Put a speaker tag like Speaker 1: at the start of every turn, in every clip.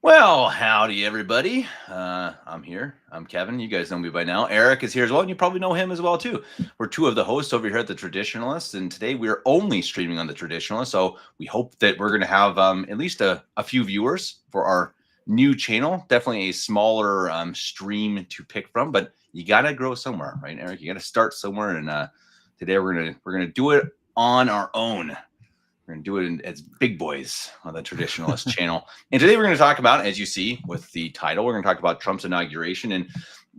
Speaker 1: Well, howdy, everybody. I'm here. I'm Kevin. You guys know me by now. Eric is here as well, and you probably know him as well too. We're two of the hosts over here at the Traditionalists, and today we're only streaming on the Traditionalist. So we hope that we're going to have at least a few viewers for our new channel. Definitely a smaller stream to pick from, but you got to grow somewhere, right, Eric? You got to start somewhere, and today we're gonna do it on our own. We're going to do it as big boys on the Traditionalist channel. And today we're going to talk about, as you see with the title, we're going to talk about Trump's inauguration. And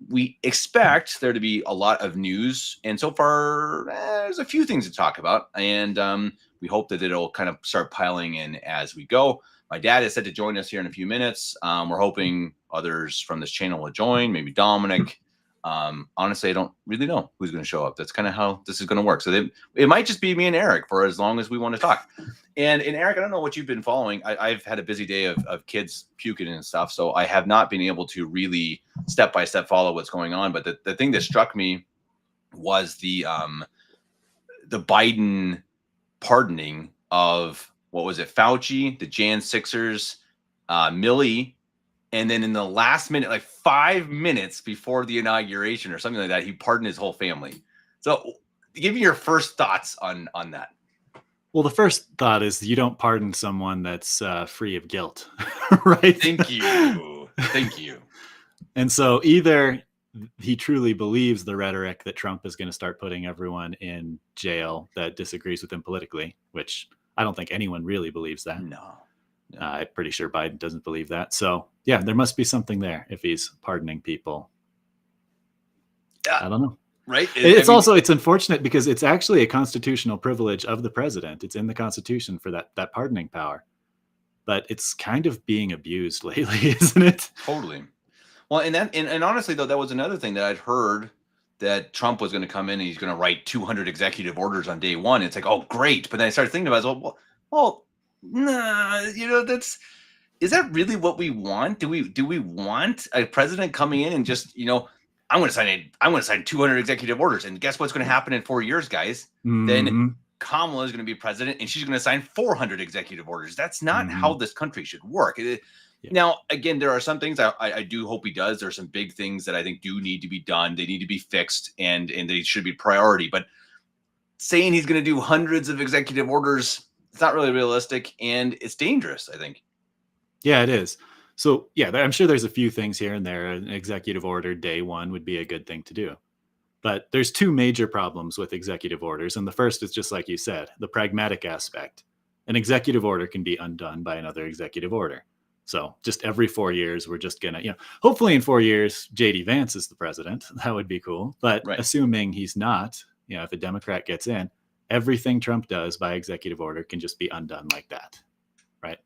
Speaker 1: we expect there to be a lot of news. And so far, there's a few things to talk about. And we hope that it'll kind of start piling in as we go. My dad is set to join us here in a few minutes. We're hoping others from this channel will join, maybe Dominic. Honestly, I don't really know who's going to show up. That's kind of how this is going to work. So it might just be me and Eric for as long as we want to talk. And Eric, I don't know what you've been following. I've had a busy day of kids puking and stuff, so I have not been able to really step by step follow what's going on. But the thing that struck me was the Biden pardoning of, what was it, Fauci, the Jan Sixers, Milley. And then in the last minute, like 5 minutes before the inauguration or something like that, he pardoned his whole family. So give me your first thoughts on that.
Speaker 2: Well, the first thought is you don't pardon someone that's free of guilt, right?
Speaker 1: Thank you. Thank you.
Speaker 2: And so either he truly believes the rhetoric that Trump is going to start putting everyone in jail that disagrees with him politically, which I don't think anyone really believes that.
Speaker 1: No.
Speaker 2: I'm pretty sure Biden doesn't believe that. So, yeah, there must be something there if he's pardoning people. I don't know.
Speaker 1: Right.
Speaker 2: It's unfortunate because it's actually a constitutional privilege of the president. It's in the Constitution for that pardoning power. But it's kind of being abused lately, isn't it?
Speaker 1: Totally. Well, and honestly, though, that was another thing that I'd heard, that Trump was going to come in and he's going to write 200 executive orders on day one. It's like, oh, great. But then I started thinking about it. Well, nah, is that really what we want? Do we want a president coming in and just, I'm going to sign 200 executive orders, and guess what's going to happen in 4 years, guys?
Speaker 2: Mm-hmm.
Speaker 1: Then Kamala is going to be president, and she's going to sign 400 executive orders. That's not how this country should work. Yeah. Now, again, there are some things I do hope he does. There are some big things that I think do need to be done. They need to be fixed, and they should be priority. But saying he's going to do hundreds of executive orders, it's not really realistic, and it's dangerous, I think.
Speaker 2: Yeah, it is. So, yeah, I'm sure there's a few things here and there. An executive order day one would be a good thing to do. But there's two major problems with executive orders. And the first is just like you said, the pragmatic aspect. An executive order can be undone by another executive order. So just every 4 years, we're just going to, hopefully in 4 years, J.D. Vance is the president. That would be cool. But assuming he's not, if a Democrat gets in, everything Trump does by executive order can just be undone like that. Right.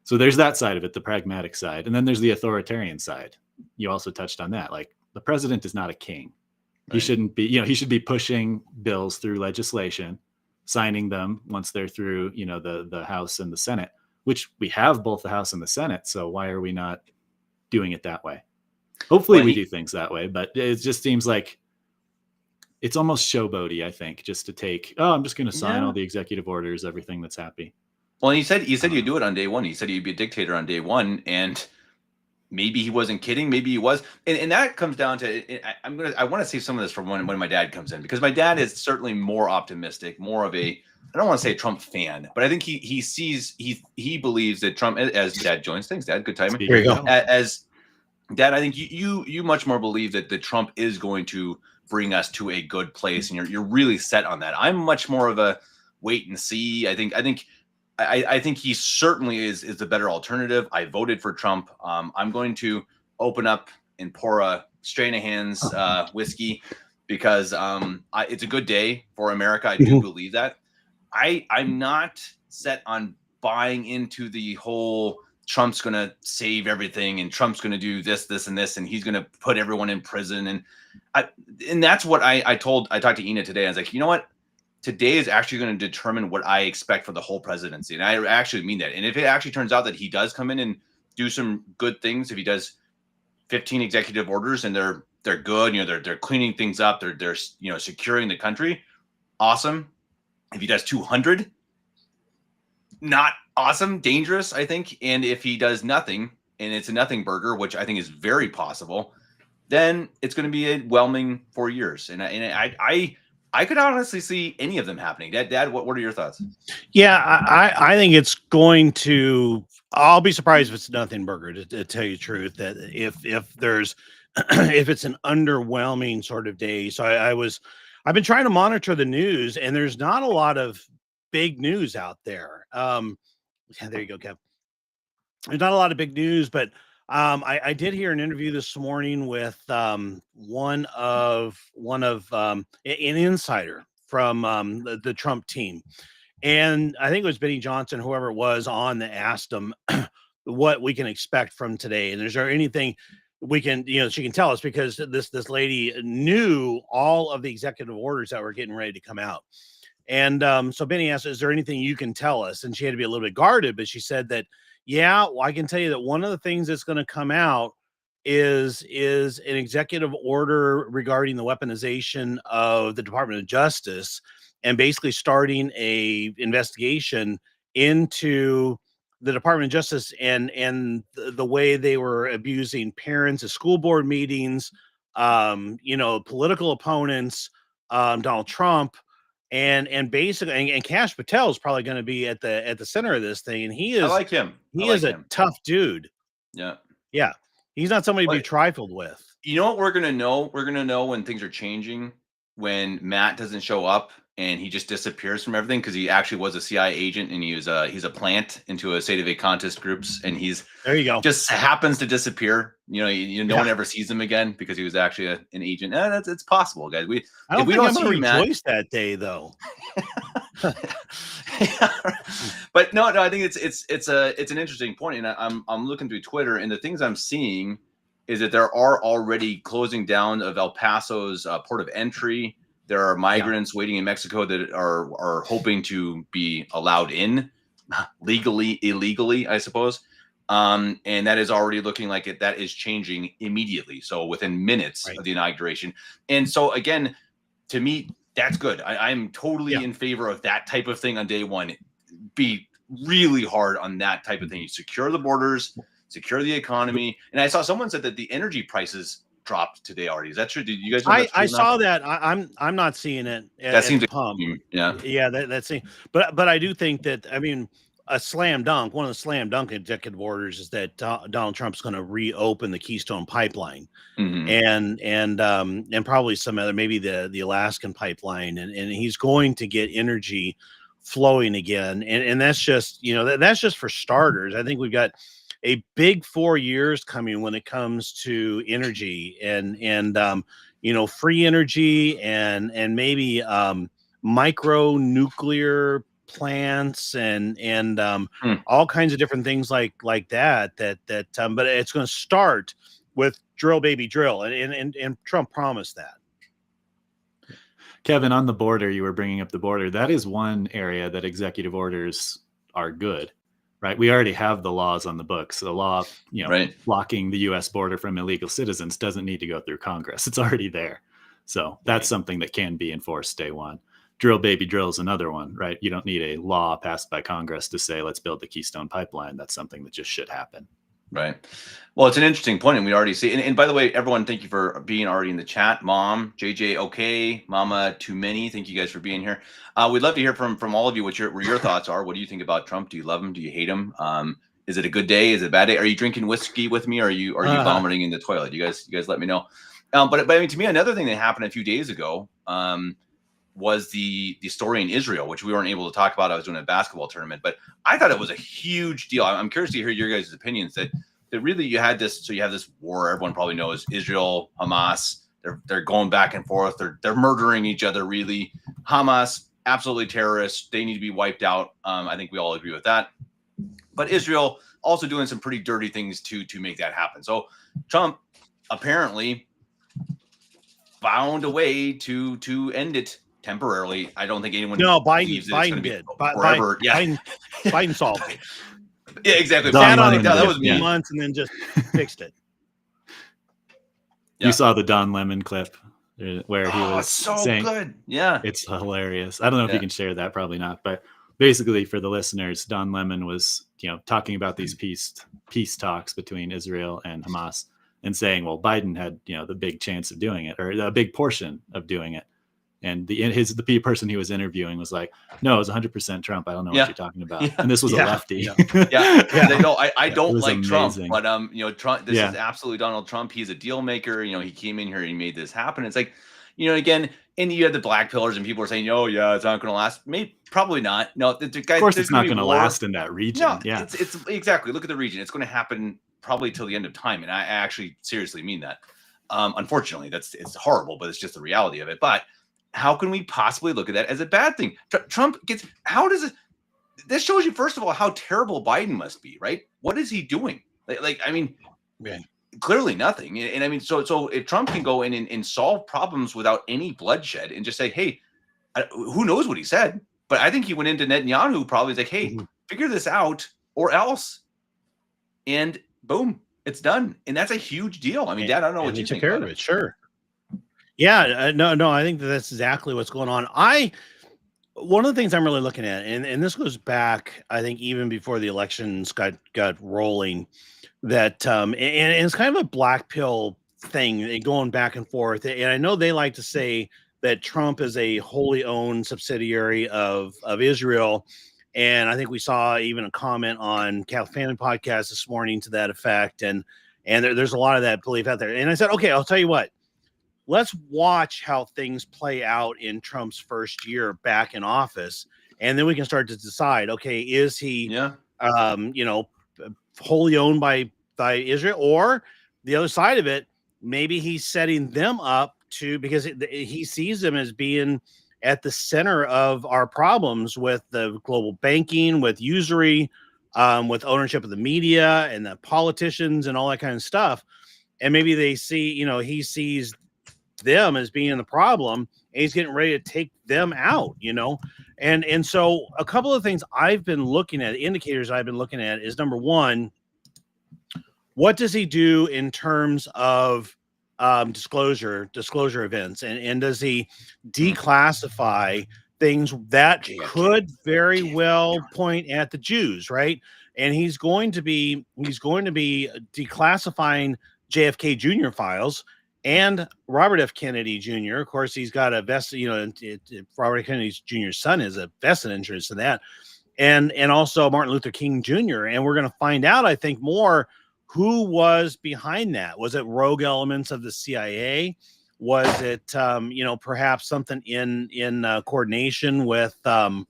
Speaker 2: So there's that side of it, the pragmatic side. And then there's the authoritarian side. You also touched on that. Like, the president is not a king. Right. He shouldn't be, he should be pushing bills through legislation, signing them once they're through, the House and the Senate, which we have both the House and the Senate. So why are we not doing it that way? Hopefully we do things that way, but it just seems like it's almost showboaty, I think, just to take, I'm just going to sign all the executive orders, everything that's happy.
Speaker 1: Well, you said you'd do it on day one. You said you'd be a dictator on day one, and maybe he wasn't kidding. Maybe he was, and that comes down to, I want to save some of this for when my dad comes in, because my dad is certainly more optimistic, more of a, I don't want to say a Trump fan, but I think he believes that Trump, as Dad joins things, Dad, good timing.
Speaker 3: Here you go.
Speaker 1: As Dad, I think you much more believe that Trump is going to bring us to a good place, and you're really set on that. I'm much more of a wait and see. I think he certainly is the better alternative. I voted for Trump. I'm going to open up and pour a Stranahan's whiskey because it's a good day for America. I do believe that. I'm not set on buying into the whole Trump's going to save everything and Trump's going to do this, and this, and he's going to put everyone in prison. And that's what I talked to Ina today. I was like, you know what? Today is actually going to determine what I expect for the whole presidency. And I actually mean that. And if it actually turns out that he does come in and do some good things, if he does 15 executive orders and they're good, they're cleaning things up, they're securing the country, awesome. If he does 200, not awesome, dangerous, I think. And if he does nothing and it's a nothing burger, which I think is very possible, then it's going to be a whelming 4 years. And I could honestly see any of them happening. Dad, what are your thoughts?
Speaker 3: Yeah, I think it's going to. I'll be surprised if it's nothing burger. To tell you the truth, that if there's if it's an underwhelming sort of day. So I've been trying to monitor the news, and there's not a lot of big news out there. Yeah, there you go, Kev. There's not a lot of big news, but I did hear an interview this morning with one of an insider from the Trump team, and I think it was Benny Johnson, whoever it was, on that asked him what we can expect from today, and is there anything we can, she can tell us, because this lady knew all of the executive orders that were getting ready to come out. And so Benny asked, is there anything you can tell us? And she had to be a little bit guarded, but she said that, yeah, well, I can tell you that one of the things that's going to come out is an executive order regarding the weaponization of the Department of Justice, and basically starting a investigation into the Department of Justice and the way they were abusing parents at school board meetings, political opponents, Donald Trump. And basically, and Kash Patel is probably going to be at the center of this thing, and he is.
Speaker 1: I like him.
Speaker 3: He is a tough dude.
Speaker 1: Yeah,
Speaker 3: yeah. He's not somebody to be trifled with.
Speaker 1: You know what we're gonna know? We're gonna know when things are changing, when Matt doesn't show up and he just disappears from everything, because he actually was a CIA agent, and he's a plant into a Sede Vacantis groups, and
Speaker 3: there you go,
Speaker 1: just happens to disappear. No one ever sees him again because he was actually an agent. It's possible, guys.
Speaker 3: I don't think I'm gonna rejoice that day, though.
Speaker 1: But no, I think it's an interesting point, and I'm looking through Twitter, and the things I'm seeing is that there are already closing down of El Paso's port of entry. There are migrants waiting in Mexico that are hoping to be allowed in legally, illegally, I suppose. And that is already looking like that is changing immediately. So within minutes of the inauguration. And so again, to me, that's good. I'm totally in favor of that type of thing on day one. Be really hard on that type of thing. You secure the borders, secure the economy. And I saw someone said that the energy prices dropped today already. Is that true? Did you guys know
Speaker 3: I saw that. I'm not seeing it.
Speaker 1: That seems
Speaker 3: pump.
Speaker 1: Yeah.
Speaker 3: That seems. But I do think that, I mean, a slam dunk. One of the slam dunk executive orders is that Donald Trump's going to reopen the Keystone Pipeline, and probably some other, maybe the Alaskan pipeline, and he's going to get energy flowing again. And that's just that's just for starters. I think we've got a big 4 years coming when it comes to energy and free energy and maybe micro nuclear plants and all kinds of different things like that but it's going to start with drill baby drill, and Trump promised that.
Speaker 2: Kevin, on the border, you were bringing up the border. That is one area that executive orders are good. Right. We already have the laws on the books. The law, blocking the U.S. border from illegal citizens doesn't need to go through Congress. It's already there. So that's something that can be enforced day one. Drill baby drill is another one, right? You don't need a law passed by Congress to say, let's build the Keystone Pipeline. That's something that just should happen. Right.
Speaker 1: Well, it's an interesting point, and we already see. And by the way, everyone, thank you for being already in the chat. Mom, JJ, okay, Mama, too many. Thank you guys for being here. We'd love to hear from all of you what your thoughts are. What do you think about Trump? Do you love him? Do you hate him? Is it a good day? Is it a bad day? Are you drinking whiskey with me? Or are you vomiting in the toilet? You guys let me know. But I mean, to me, another thing that happened a few days ago was the story in Israel, which we weren't able to talk about. I was doing a basketball tournament, but I thought it was a huge deal. I'm curious to hear your guys' opinions that really you had this. So you have this war. Everyone probably knows Israel, Hamas. They're going back and forth. They're murdering each other. Really, Hamas, absolutely terrorists. They need to be wiped out. I think we all agree with that. But Israel also doing some pretty dirty things to make that happen. So Trump apparently found a way to end it temporarily. I don't think anyone.
Speaker 3: No, Biden did.
Speaker 1: Forever.
Speaker 3: Biden solved it.
Speaker 1: Yeah, exactly.
Speaker 3: That was months and then just fixed it.
Speaker 2: You saw the Don Lemon clip where he was
Speaker 1: so
Speaker 2: saying,
Speaker 1: good. Yeah,
Speaker 2: it's hilarious. I don't know if you can share that, probably not, but basically, for the listeners, Don Lemon was, talking about these peace talks between Israel and Hamas and saying, well, Biden had, the big chance of doing it, or a big portion of doing it. And the person he was interviewing was like, no, it was 100% Trump. I don't know what you're talking about. And this was a lefty.
Speaker 1: I don't like
Speaker 2: amazing.
Speaker 1: Trump, but Trump, this is absolutely Donald Trump. He's a deal maker. He came in here, he made this happen. It's like, again, and you had the black pillars and people are saying, oh yeah, it's not going to last. Maybe, probably not. No, the guys,
Speaker 2: of course it's not going to last in that region.
Speaker 1: No, it's exactly. Look at the region. It's going to happen probably till the end of time. And I actually seriously mean that. Unfortunately, it's horrible, but it's just the reality of it. But how can we possibly look at that as a bad thing? Trump gets, how does it, this shows you, first of all, how terrible Biden must be, right? What is he doing? Clearly nothing. And I mean, so if Trump can go in and solve problems without any bloodshed and just say, hey, who knows what he said, but I think he went into Netanyahu probably like, hey, figure this out or else. And boom, it's done. And that's a huge deal. I mean, Dad, I don't know what you think.
Speaker 3: Took care of it. Sure. Yeah, no, I think that's exactly what's going on. One of the things I'm really looking at, and this goes back, I think, even before the elections got rolling, that and it's kind of a black pill thing going back and forth. And I know they like to say that Trump is a wholly owned subsidiary of Israel. And I think we saw even a comment on Cal Family Podcast this morning to that effect. And there's a lot of that belief out there. And I said, okay, I'll tell you what. Let's watch how things play out in Trump's first year back in office, and then we can start to decide, okay, is he, wholly owned by Israel, or the other side of it, maybe he's setting them up because he sees them as being at the center of our problems with the global banking, with usury, with ownership of the media and the politicians and all that kind of stuff. And maybe they see, he sees them as being the problem, and he's getting ready to take them out, and so a couple of things I've been looking at, indicators I've been looking at, is number one, what does he do in terms of disclosure events, and does he declassify things that could very well point at the Jews, right? And he's going to be declassifying JFK Jr. files and Robert F. Kennedy Jr. Of course, he's got a vested, Robert F. Kennedy Jr.'s son is a vested interest in that, and also Martin Luther King Jr. And we're going to find out, I think, more who was behind that. Was it rogue elements of the CIA? Was it, perhaps something in coordination with the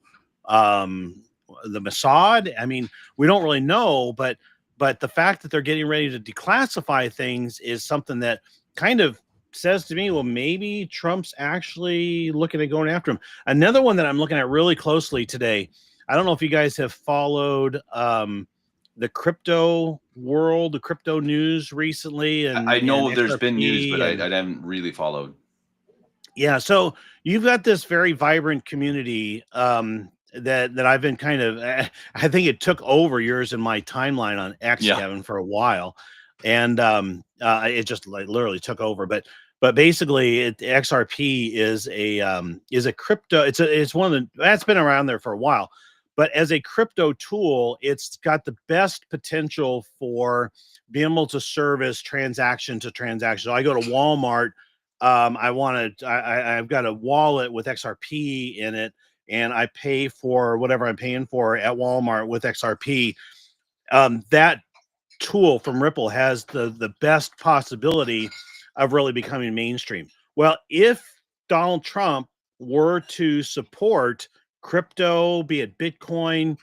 Speaker 3: Mossad? I mean, we don't really know, but the fact that they're getting ready to declassify things is something that kind of says to me, well, maybe Trump's actually looking at going after him. Another one that I'm looking at really closely today, I don't know if you guys have followed the crypto world, the crypto news recently. And
Speaker 1: I know there's been news, but I haven't really followed.
Speaker 3: Yeah, so you've got this very vibrant community that I've been kind of, I think it took over yours and my timeline on X, Kevin, for a while. And it just literally took over, but basically, XRP is a crypto. It's one of the that's been around there for a while, but as a crypto tool, it's got the best potential for being able to service transaction to transaction. So I go to Walmart, I've got a wallet with XRP in it, and I pay for whatever I'm paying for at Walmart with XRP. That tool from Ripple has the best possibility of really becoming mainstream. Well, if Donald Trump were to support crypto, be it Bitcoin,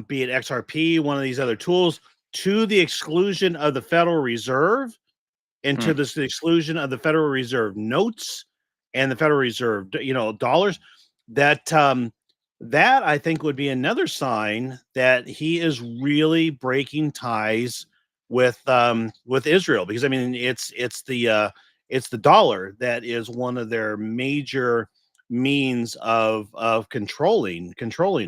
Speaker 3: be it XRP, one of these other tools, to the exclusion of the Federal Reserve and to the exclusion of the Federal Reserve notes and the Federal Reserve, dollars, that I think would be another sign that he is really breaking ties with Israel, because I mean it's the dollar that is one of their major means of controlling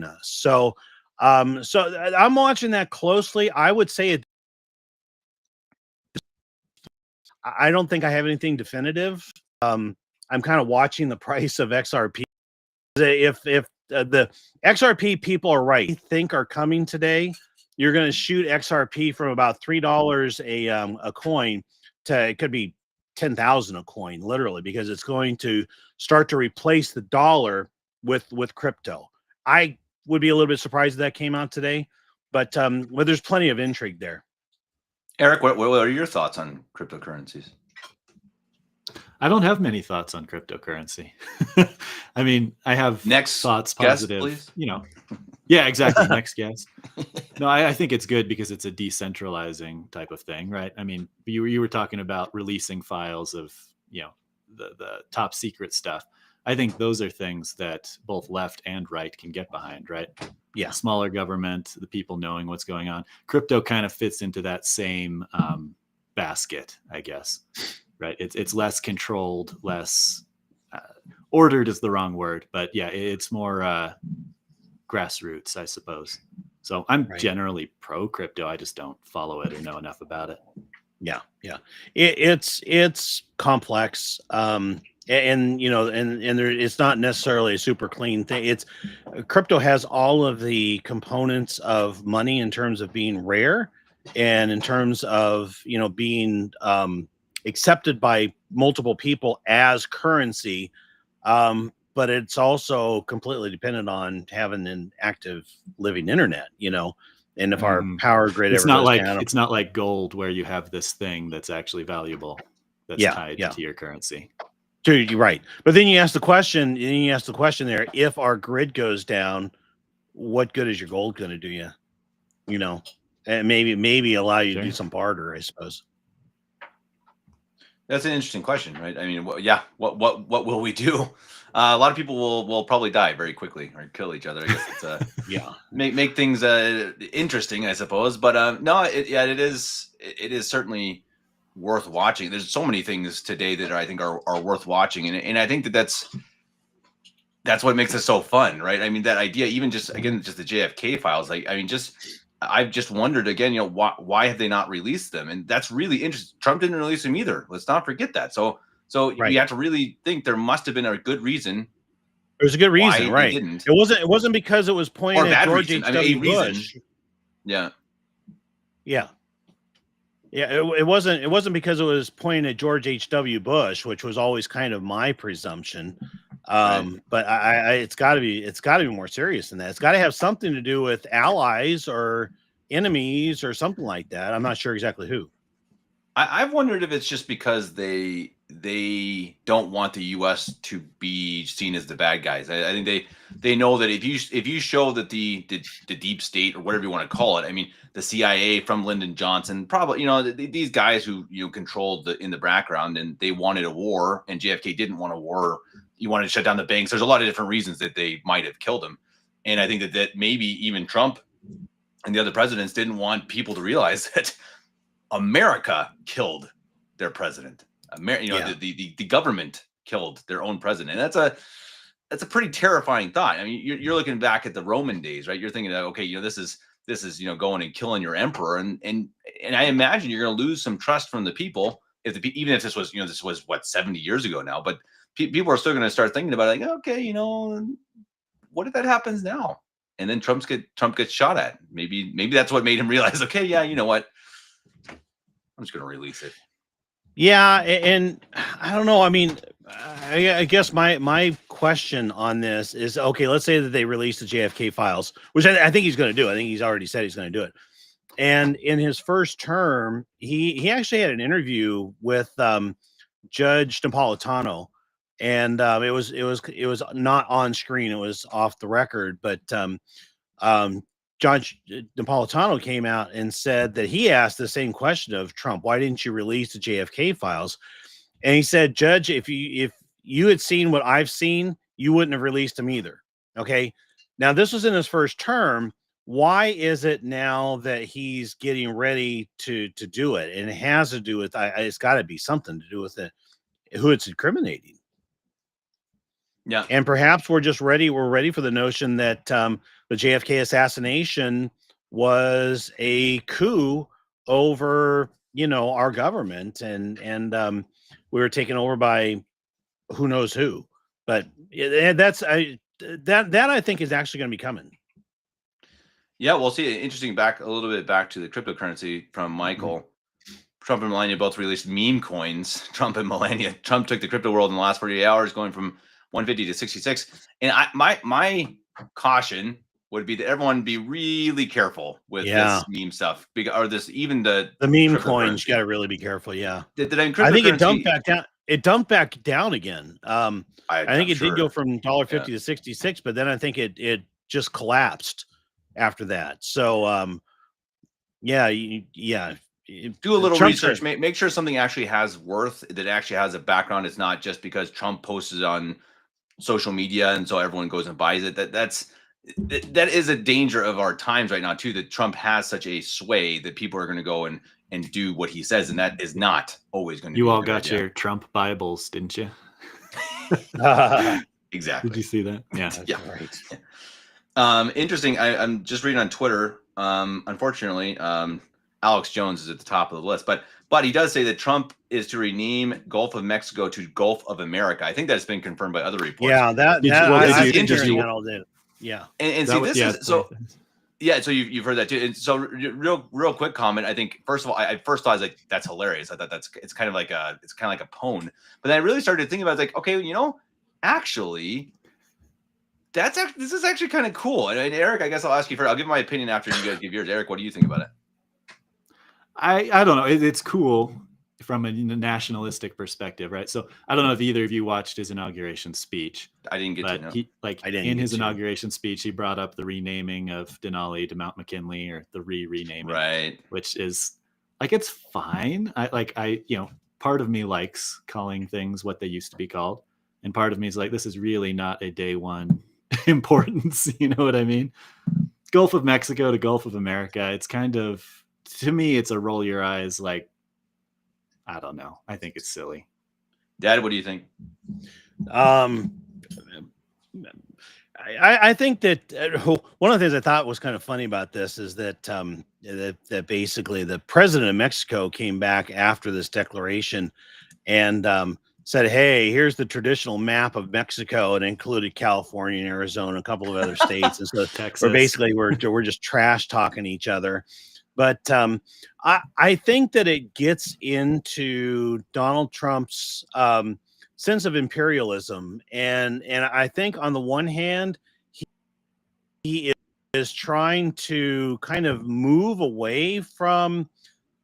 Speaker 3: us. So I'm watching that closely. I would say I don't think I have anything definitive. I'm kind of watching the price of XRP. If the XRP people are right. I think are coming today. You're going to shoot XRP from about $3 a coin to it could be 10,000 a coin, literally, because it's going to start to replace the dollar with crypto. I would be a little bit surprised if that came out today, but there's plenty of intrigue there.
Speaker 1: Eric, what are your thoughts on cryptocurrencies?
Speaker 2: I don't have many thoughts on cryptocurrency. I mean, I have
Speaker 1: Next
Speaker 2: thoughts
Speaker 1: guest,
Speaker 2: positive,
Speaker 1: please.
Speaker 2: Yeah, exactly. Next guest. No, I think it's good because it's a decentralizing type of thing, right? I mean, you were talking about releasing files of, the top secret stuff. I think those are things that both left and right can get behind, right?
Speaker 3: Yeah.
Speaker 2: Smaller government, the people knowing what's going on. Crypto kind of fits into that same basket, I guess. Right. It's less controlled, less ordered is the wrong word, but yeah, it's more grassroots, I suppose. So I'm generally pro crypto. I just don't follow it or know enough about it.
Speaker 3: Yeah. It's complex. And there, it's not necessarily a super clean thing. It's crypto has all of the components of money in terms of being rare and in terms of, being accepted by multiple people as currency. But it's also completely dependent on having an active living internet, and if our power grid
Speaker 2: it's
Speaker 3: ever
Speaker 2: not
Speaker 3: goes
Speaker 2: like
Speaker 3: down,
Speaker 2: it's not like gold where you have this thing that's actually valuable that's tied to your currency.
Speaker 3: Dude, you're right. But then you ask the question, there, if our grid goes down, what good is your gold going to do you? And maybe allow you to do some barter, I suppose.
Speaker 1: That's an interesting question, right? I mean, what will we do? A lot of people will probably die very quickly or kill each other. I guess it's make things interesting, I suppose. But no, it is certainly worth watching. There's so many things today that I think are worth watching, and I think that's what makes it so fun, right? I mean, that idea, even just the JFK files. I've just wondered again, why have they not released them? And that's really interesting. Trump didn't release them either. Let's not forget that. So you have to really think there must have been a good reason.
Speaker 3: There's a good reason, right?
Speaker 1: Didn't.
Speaker 3: It wasn't because it was pointing at George H.W. Bush.
Speaker 1: Yeah.
Speaker 3: It wasn't because it was pointing at George H.W. Bush, which was always kind of my presumption. But it's got to be more serious than that. It's got to have something to do with allies or enemies or something like that. I'm not sure exactly who.
Speaker 1: I've wondered if it's just because they don't want the U.S. to be seen as the bad guys. I think they know that if you show that the deep state or whatever you want to call it, I mean the CIA from Lyndon Johnson, probably these guys who controlled in the background, and they wanted a war, and JFK didn't want a war. You wanted to shut down the banks. There's a lot of different reasons that they might have killed him, and I think that maybe even Trump and the other presidents didn't want people to realize that America killed their president. The government killed their own president. And that's a pretty terrifying thought. I mean, you're looking back at the Roman days, right? You're thinking that, okay, this is going and killing your emperor, and I imagine you're going to lose some trust from the people even if this was what 70 years ago now, but people are still going to start thinking about it, like, okay, what if that happens now? And then Trump gets shot at. Maybe that's what made him realize, okay, yeah, you know what? I'm just going to release it.
Speaker 3: Yeah, and I don't know. I mean, I guess my question on this is, okay, let's say that they release the JFK files, which I think he's going to do. I think he's already said he's going to do it. And in his first term, he actually had an interview with Judge Napolitano, and it was not on screen; it was off the record. But Judge Napolitano came out and said that he asked the same question of Trump: "Why didn't you release the JFK files?" And he said, "Judge, if you had seen what I've seen, you wouldn't have released them either." Okay, now this was in his first term. Why is it now that he's getting ready to do it? And it has to do with it's got to be something to do with it, who it's incriminating.
Speaker 1: Yeah,
Speaker 3: and perhaps we're ready for the notion that the JFK assassination was a coup over our government, and we were taken over by who knows who. But that's that I think is actually going to be coming.
Speaker 1: Yeah, we'll see. Interesting. Back a little bit back to the cryptocurrency from Michael. Trump and Melania both released meme coins. Trump and Melania. Trump took the crypto world in the last 48 hours, going from 150 to 66. And my caution would be that everyone be really careful with this meme stuff, or this even the
Speaker 3: meme coins. You got to really be careful. Yeah,
Speaker 1: I
Speaker 3: think it dumped back down. It dumped back down again. I think it did go from $1.50 to 66, but then I think it just collapsed after that. So yeah.
Speaker 1: Do a little research. Make sure something actually has worth, that actually has a background. It's not just because Trump posted on social media and so everyone goes and buys it. That is a danger of our times right now too, that Trump has such a sway that people are going to go and do what he says, and that is not always going to be.
Speaker 2: You all got your Trump Bibles, didn't you?
Speaker 1: Exactly.
Speaker 2: Did you see that? Yeah.
Speaker 3: Yeah. Right.
Speaker 1: Interesting. I'm just reading on Twitter. Unfortunately, Alex Jones is at the top of the list, but he does say that Trump is to rename Gulf of Mexico to Gulf of America. I think that's been confirmed by other reports.
Speaker 3: Yeah, that's interesting. Yeah,
Speaker 1: and see, this is so. Yeah, so you've heard that too. And so real quick comment. I think first of all, I first thought I was like, that's hilarious. I thought it's kind of like a pwn. But then I really started thinking about it, like, okay, actually, this is actually kind of cool. And Eric, I guess I'll ask you first. I'll give my opinion after you guys give yours. Eric, what do you think about it?
Speaker 2: I don't know. It's cool from a nationalistic perspective, right? So I don't know if either of you watched his inauguration speech.
Speaker 1: I didn't get to know.
Speaker 2: In his inauguration speech, he brought up the renaming of Denali to Mount McKinley, or the renaming,
Speaker 1: right?
Speaker 2: Which is like, it's fine. Part of me likes calling things what they used to be called, and part of me is like, this is really not a day one importance. You know what I mean? Gulf of Mexico to Gulf of America. It's kind of, to me, it's a roll your eyes, like, I don't know. I think it's silly.
Speaker 1: Dad, what do you think?
Speaker 3: I think that one of the things I thought was kind of funny about this is that that basically the president of Mexico came back after this declaration and said, "Hey, here's the traditional map of Mexico," and included California and Arizona, a couple of other states, and so
Speaker 2: Texas.
Speaker 3: we're just trash talking each other. But I think that it gets into Donald Trump's sense of imperialism, and I think on the one hand, he is trying to kind of move away from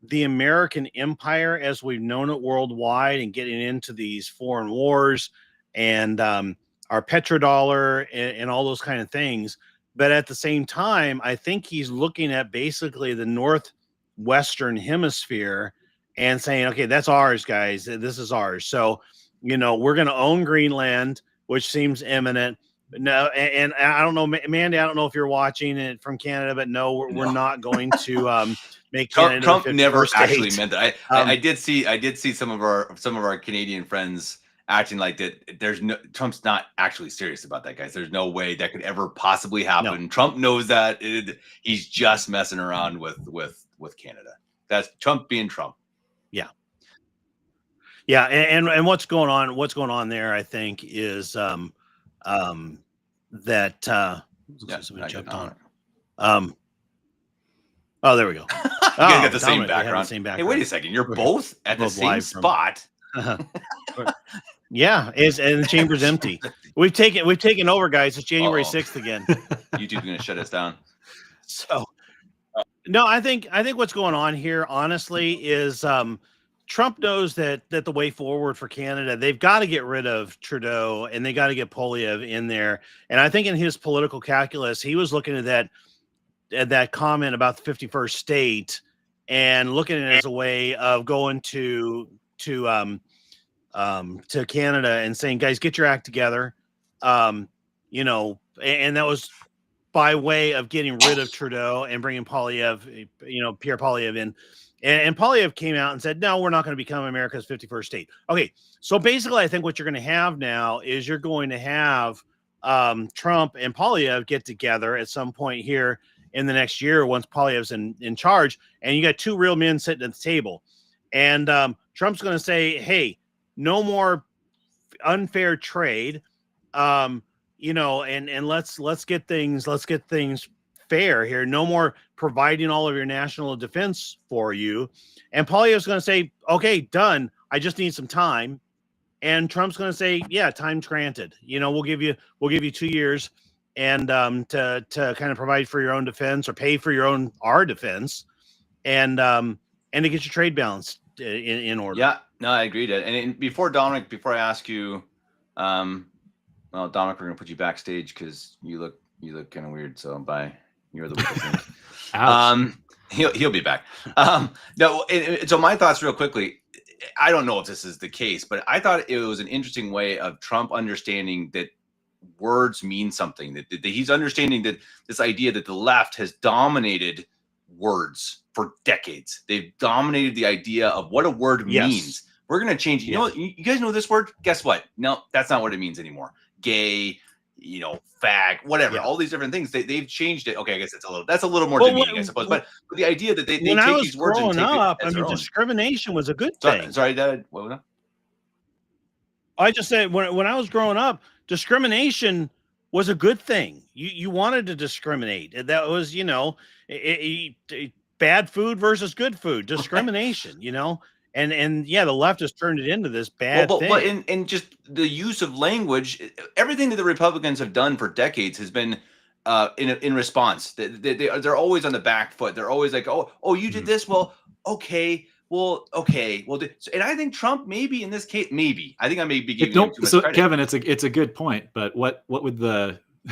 Speaker 3: the American empire as we've known it worldwide, and getting into these foreign wars and our petrodollar and all those kind of things. But at the same time, I think he's looking at basically the northwestern hemisphere and saying, okay, that's ours, guys. This is ours. So, we're going to own Greenland, which seems imminent. No, and I don't know, Mandy, I don't know if you're watching it from Canada, but no, we're not going to make Canada.
Speaker 1: Trump never actually meant that. I did see some of our Canadian friends acting like that. Trump's not actually serious about that, guys. There's no way that could ever possibly happen. No. Trump knows that. He's just messing around with Canada. That's Trump being Trump.
Speaker 3: Yeah, and what's going on there, I think, is that somebody jumped on. Oh, there we go.
Speaker 1: You guys got the same background. Hey, wait a second. You're both at the same spot.
Speaker 3: Yeah, and the chamber's empty. We've taken over, guys. It's January 6th again.
Speaker 1: YouTube's gonna shut us down.
Speaker 3: So no, I think what's going on here, honestly, is Trump knows that the way forward for Canada, they've got to get rid of Trudeau and they got to get Poilievre in there. And I think in his political calculus, he was looking at that comment about the 51st state and looking at it as a way of going to Canada and saying, guys, get your act together. And that was by way of getting rid of Trudeau and bringing Poilievre, Pierre Poilievre in. And Poilievre came out and said, no, we're not going to become America's 51st state. Okay, so basically I think what you're going to have now is you're going to have Trump and Poilievre get together at some point here in the next year once Poilievre's in charge, and you got two real men sitting at the table. And Trump's going to say, hey, no more unfair trade. and let's get things fair here. No more providing all of your national defense for you. And Poilievre's going to say, okay, done. I just need some time. And Trump's going to say, yeah, time's granted. We'll give you 2 years and to kind of provide for your own defense or pay for our defense and to get your trade balance in order.
Speaker 1: Yeah, no, I agree. And before Dominic, before I ask you, well, Dominic, we're going to put you backstage because you look kind of weird. So bye. You're the weakest link. He'll be back. No, so my thoughts real quickly. I don't know if this is the case, but I thought it was an interesting way of Trump understanding that words mean something, that he's understanding that this idea that the left has dominated words for decades. They've dominated the idea of what a word means. We're going to change. You know, you guys know this word? Guess what? No, that's not what it means anymore. Gay, fag, whatever, all these different things. They've changed it. Okay, I guess that's a little more demeaning, I suppose. But the idea that they take these words and take it as their own.
Speaker 3: Discrimination was a good thing.
Speaker 1: Sorry, Dad. What was that?
Speaker 3: I just said when I was growing up, discrimination was a good thing. You wanted to discriminate. That was, bad food versus good food. Discrimination, And the left has turned it into this bad thing.
Speaker 1: But in just the use of language, everything that the Republicans have done for decades has been in response. They're always on the back foot. They're always like, oh, you did this. Well, okay. Well, and I think Trump maybe in this case, I think I may be giving him too much credit.
Speaker 2: Kevin, it's a good point. But what would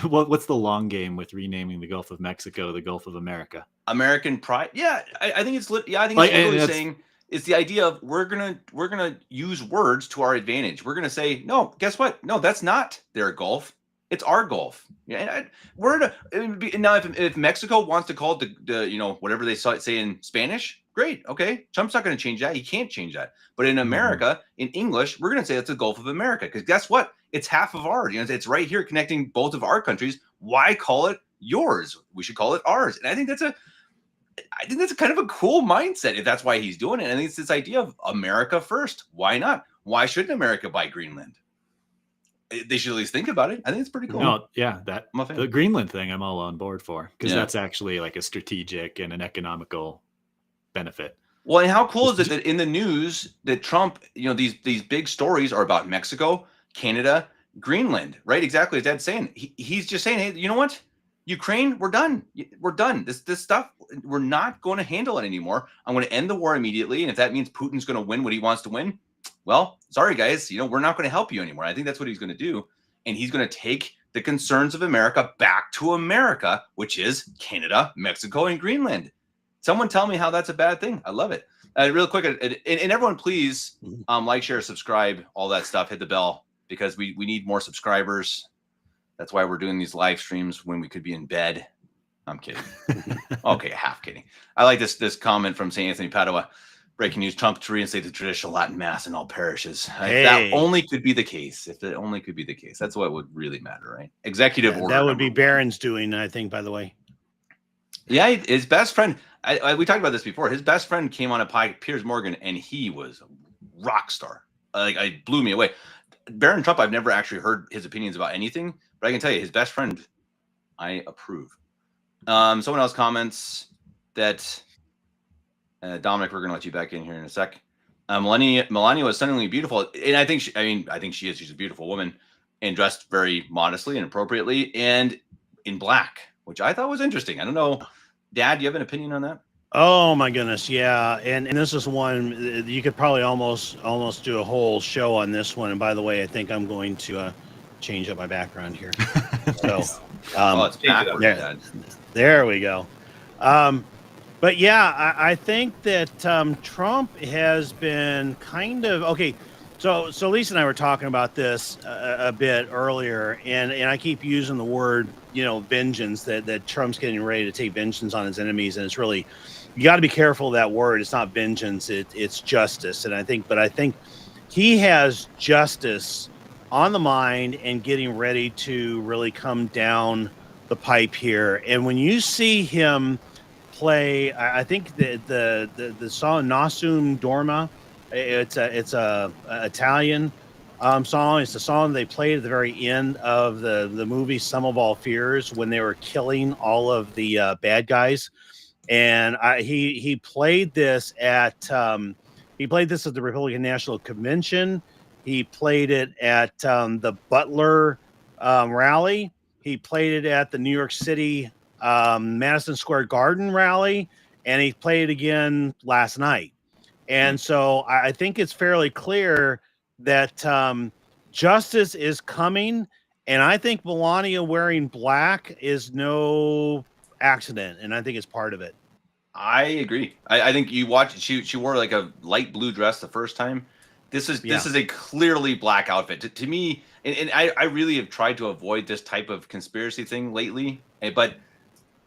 Speaker 2: what's the long game with renaming the Gulf of Mexico the Gulf of America?
Speaker 1: American pride. Yeah, I think it's it's literally saying. It's the idea of we're gonna use words to our advantage. We're gonna say, no, guess what? No, that's not their Gulf. It's our Gulf. Yeah, now if Mexico wants to call it the whatever they say in Spanish, great. Okay, Trump's not going to change that. He can't change that. But in America, in English, we're going to say it's the Gulf of America because guess what? It's half of ours. It's right here connecting both of our countries. Why call it yours? We should call it ours. And I think that's a kind of a cool mindset if that's why he's doing it. And I think it's this idea of America first. Why not? Why shouldn't America buy Greenland? They should at least think about it. I think it's pretty cool.
Speaker 2: No, yeah, the Greenland thing I'm all on board for because that's actually like a strategic and an economical benefit.
Speaker 1: Well, and how cool is it that in the news that Trump, these big stories are about Mexico, Canada, Greenland, right? Exactly as Dad's saying. He's just saying, hey, you know what? Ukraine, we're done. We're done. This stuff, we're not going to handle it anymore. I'm going to end the war immediately. And if that means Putin's going to win what he wants to win, well, sorry, guys, we're not going to help you anymore. I think that's what he's going to do. And he's going to take the concerns of America back to America, which is Canada, Mexico, and Greenland. Someone tell me how that's a bad thing. I love it. Real quick, and everyone, please like, share, subscribe, all that stuff. Hit the bell because we need more subscribers. That's why we're doing these live streams when we could be in bed. I'm kidding. Okay, half kidding. I like this comment from St. Anthony Padua. Breaking news: Trump to reinstate the traditional Latin Mass in all parishes. Hey. That only could be the case. If it only could be the case, that's what would really matter, right? Executive order.
Speaker 3: That would be Barron's doing, I think. By the way.
Speaker 1: Yeah, his best friend. We talked about this before. His best friend came on a pike, Piers Morgan, and he was a rock star. It blew me away. Barron Trump, I've never actually heard his opinions about anything, but I can tell you, his best friend, I approve. Someone else comments that Dominic, we're going to let you back in here in a sec. Melania was stunningly beautiful, and I think she is. She's a beautiful woman and dressed very modestly and appropriately, and in black, which I thought was interesting. I don't know, Dad, do you have an opinion on that?
Speaker 3: Oh my goodness, yeah, and this is one you could probably almost do a whole show on this one. And by the way, I think I'm going to change up my background here. So,
Speaker 1: it's backwards,
Speaker 3: there we go. But yeah, I think that Trump has been kind of okay. So Lisa and I were talking about this a bit earlier, and I keep using the word, vengeance, that Trump's getting ready to take vengeance on his enemies. And it's really, you got to be careful of that word. It's not vengeance, it's justice. And I think he has justice on the mind and getting ready to really come down the pipe here. And when you see him play, I think the song Nasum Dorma, it's a Italian song. It's the song they played at the very end of the movie Sum of All Fears when they were killing all of the bad guys. And he played this at the Republican National Convention. He played it at the Butler rally. He played it at the New York City Madison Square Garden rally, and he played it again last night. And so I think it's fairly clear that justice is coming, and I think Melania wearing black is no accident, and I think it's part of it.
Speaker 1: I agree. I think you watch. She wore like a light blue dress the first time. This is a clearly black outfit to me, and I really have tried to avoid this type of conspiracy thing lately. But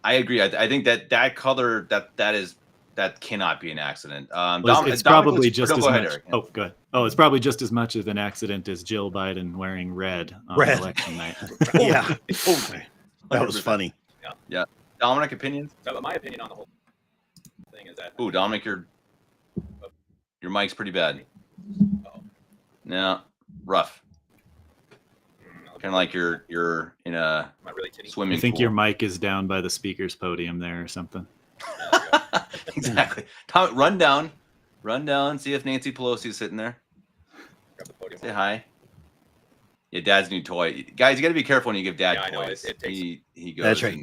Speaker 1: I agree. I think that color that cannot be an accident.
Speaker 2: It's probably just as much.
Speaker 1: Eric.
Speaker 2: Oh, good. Oh, it's probably just as much of an accident as Jill Biden wearing red on election night.
Speaker 3: Yeah, that was funny.
Speaker 1: Yeah. Dominic, opinions?
Speaker 4: So, my opinion on the whole thing is that.
Speaker 1: Ooh, Dominic, your mic's pretty bad. No, rough. Kind of like you're in a swimming
Speaker 2: I think
Speaker 1: pool.
Speaker 2: your mic is down by the speaker's podium there or something.
Speaker 1: Exactly. Tom, run down, see if Nancy Pelosi's sitting there. Say hi. Yeah, Dad's new toy. Guys, you got to be careful when you give Dad toys. He goes.
Speaker 3: That's right.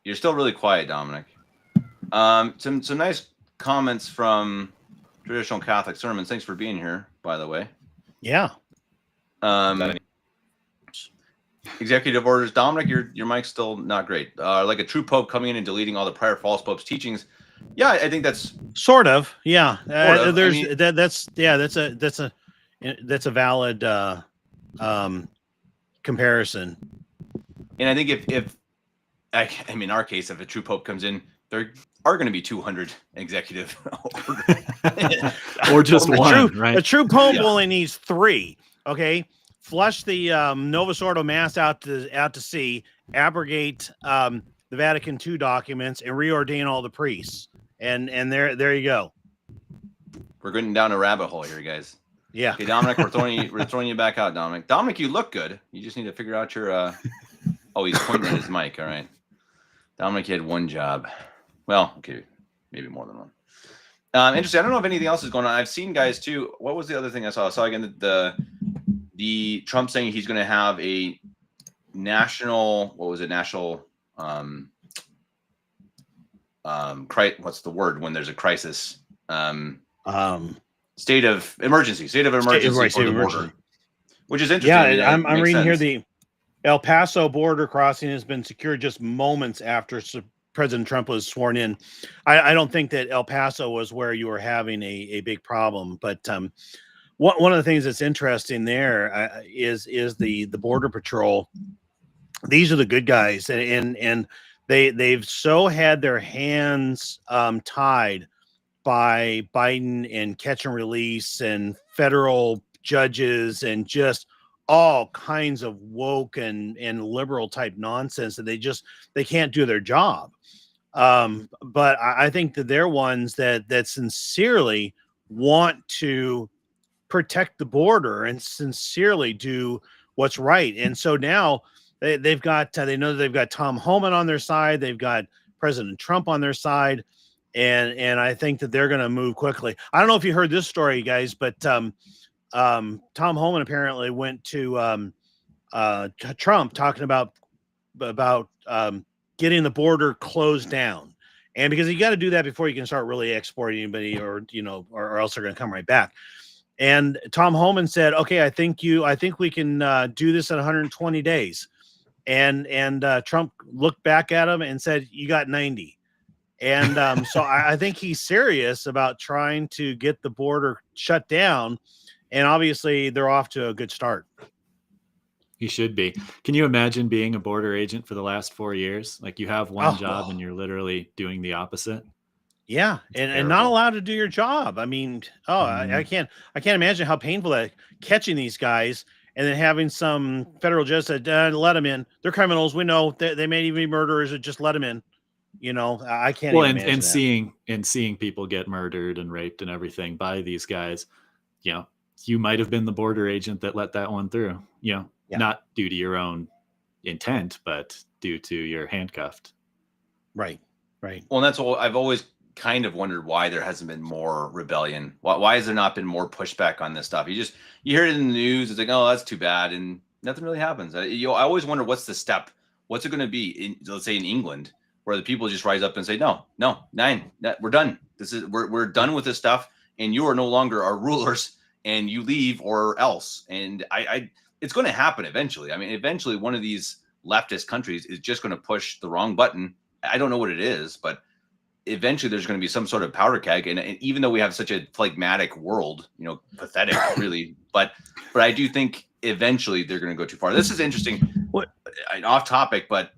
Speaker 1: You're still really quiet, Dominic. Some nice comments from Traditional Catholic Sermons. Thanks for being here, by the way.
Speaker 3: Yeah.
Speaker 1: Executive orders. Dominic, your mic's still not great. Like a true pope coming in and deleting all the prior false popes' teachings. Yeah, I think that's
Speaker 3: sort of. Yeah.
Speaker 1: There's
Speaker 3: that's a valid comparison.
Speaker 1: And I think if in our case, if a true pope comes in, there are going to be 200 executive orders.
Speaker 2: Or just one, right?
Speaker 3: A true pope only needs 3. Okay. Flush the Novus Ordo Mass out to sea, abrogate the Vatican II documents, and reordain all the priests. And there you go.
Speaker 1: We're getting down a rabbit hole here, guys.
Speaker 3: Yeah.
Speaker 1: Okay, Dominic, we're throwing you back out, Dominic. Dominic, you look good. You just need to figure out your oh, he's pointing at his mic. All right. Dominic had one job. Well, okay, maybe more than one. Interesting. I don't know if anything else is going on. I've seen guys too. What was the other thing I saw? I saw again the Trump saying he's going to have a national. What was it? National. What's the word when there's a crisis? State of emergency. State of emergency for the border, which is interesting.
Speaker 3: Yeah, I'm reading here the El Paso border crossing has been secured just moments after President Trump was sworn in. I don't think that El Paso was where you were having a big problem, but one of the things that's interesting there is the Border Patrol. These are the good guys, and they've so had their hands tied by Biden and catch and release and federal judges and just all kinds of woke and liberal type nonsense that they can't do their job. But I think that they're ones that sincerely want to protect the border and sincerely do what's right. And so now they know that they've got Tom Homan on their side. They've got President Trump on their side. And I think that they're going to move quickly. I don't know if you heard this story, guys, but Tom Homan apparently went to Trump talking about getting the border closed down, and because you got to do that before you can start really exporting anybody, or else they're going to come right back. And Tom Homan said, "Okay, I think we can do this in 120 days." And Trump looked back at him and said, "You got 90." And so I think he's serious about trying to get the border shut down. And obviously, they're off to a good start.
Speaker 2: He should be. Can you imagine being a border agent for the last 4 years? Like, you have one job and you're literally doing the opposite.
Speaker 3: Yeah, and not allowed to do your job. I mean, I can't imagine how painful that catching these guys and then having some federal judge said, let them in. They're criminals. We know they may even be murderers. Just let them in. I can't.
Speaker 2: Well,
Speaker 3: even
Speaker 2: and seeing people get murdered and raped and everything by these guys. you might have been the border agent that let that one through,
Speaker 3: Yeah.
Speaker 2: not due to your own intent, but due to you're handcuffed.
Speaker 3: Right. Right.
Speaker 1: Well, and that's what I've always kind of wondered, why there hasn't been more rebellion. Why has there not been more pushback on this stuff? You hear it in the news. It's like, oh, that's too bad, and nothing really happens. I always wonder, what's the step? What's it going to be let's say in England, where the people just rise up and say, no, we're done. We're done with this stuff, and you are no longer our rulers, and you leave or else. And it's going to happen eventually. I mean, eventually one of these leftist countries is just going to push the wrong button. I don't know what it is, but eventually there's going to be some sort of powder keg. And even though we have such a phlegmatic world, pathetic really, but I do think eventually they're going to go too far. This is interesting. Off topic, but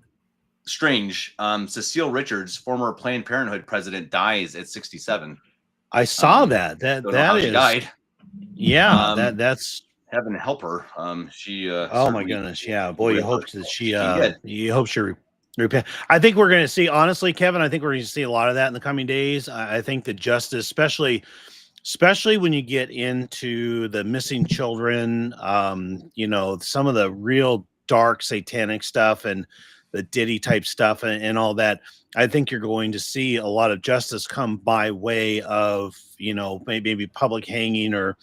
Speaker 1: strange. Cecile Richards, former Planned Parenthood president, dies at 67.
Speaker 3: I saw that. That
Speaker 1: she
Speaker 3: is
Speaker 1: died.
Speaker 3: Yeah, that's
Speaker 1: heaven help her. She
Speaker 3: oh my goodness, yeah, boy, you hope that she repent. I think we're going to see, honestly, Kevin, I think we're going to see a lot of that in the coming days. I think the justice, especially when you get into the missing children, some of the real dark satanic stuff and the Diddy type stuff and all that, I think you're going to see a lot of justice come by way of, maybe public hanging or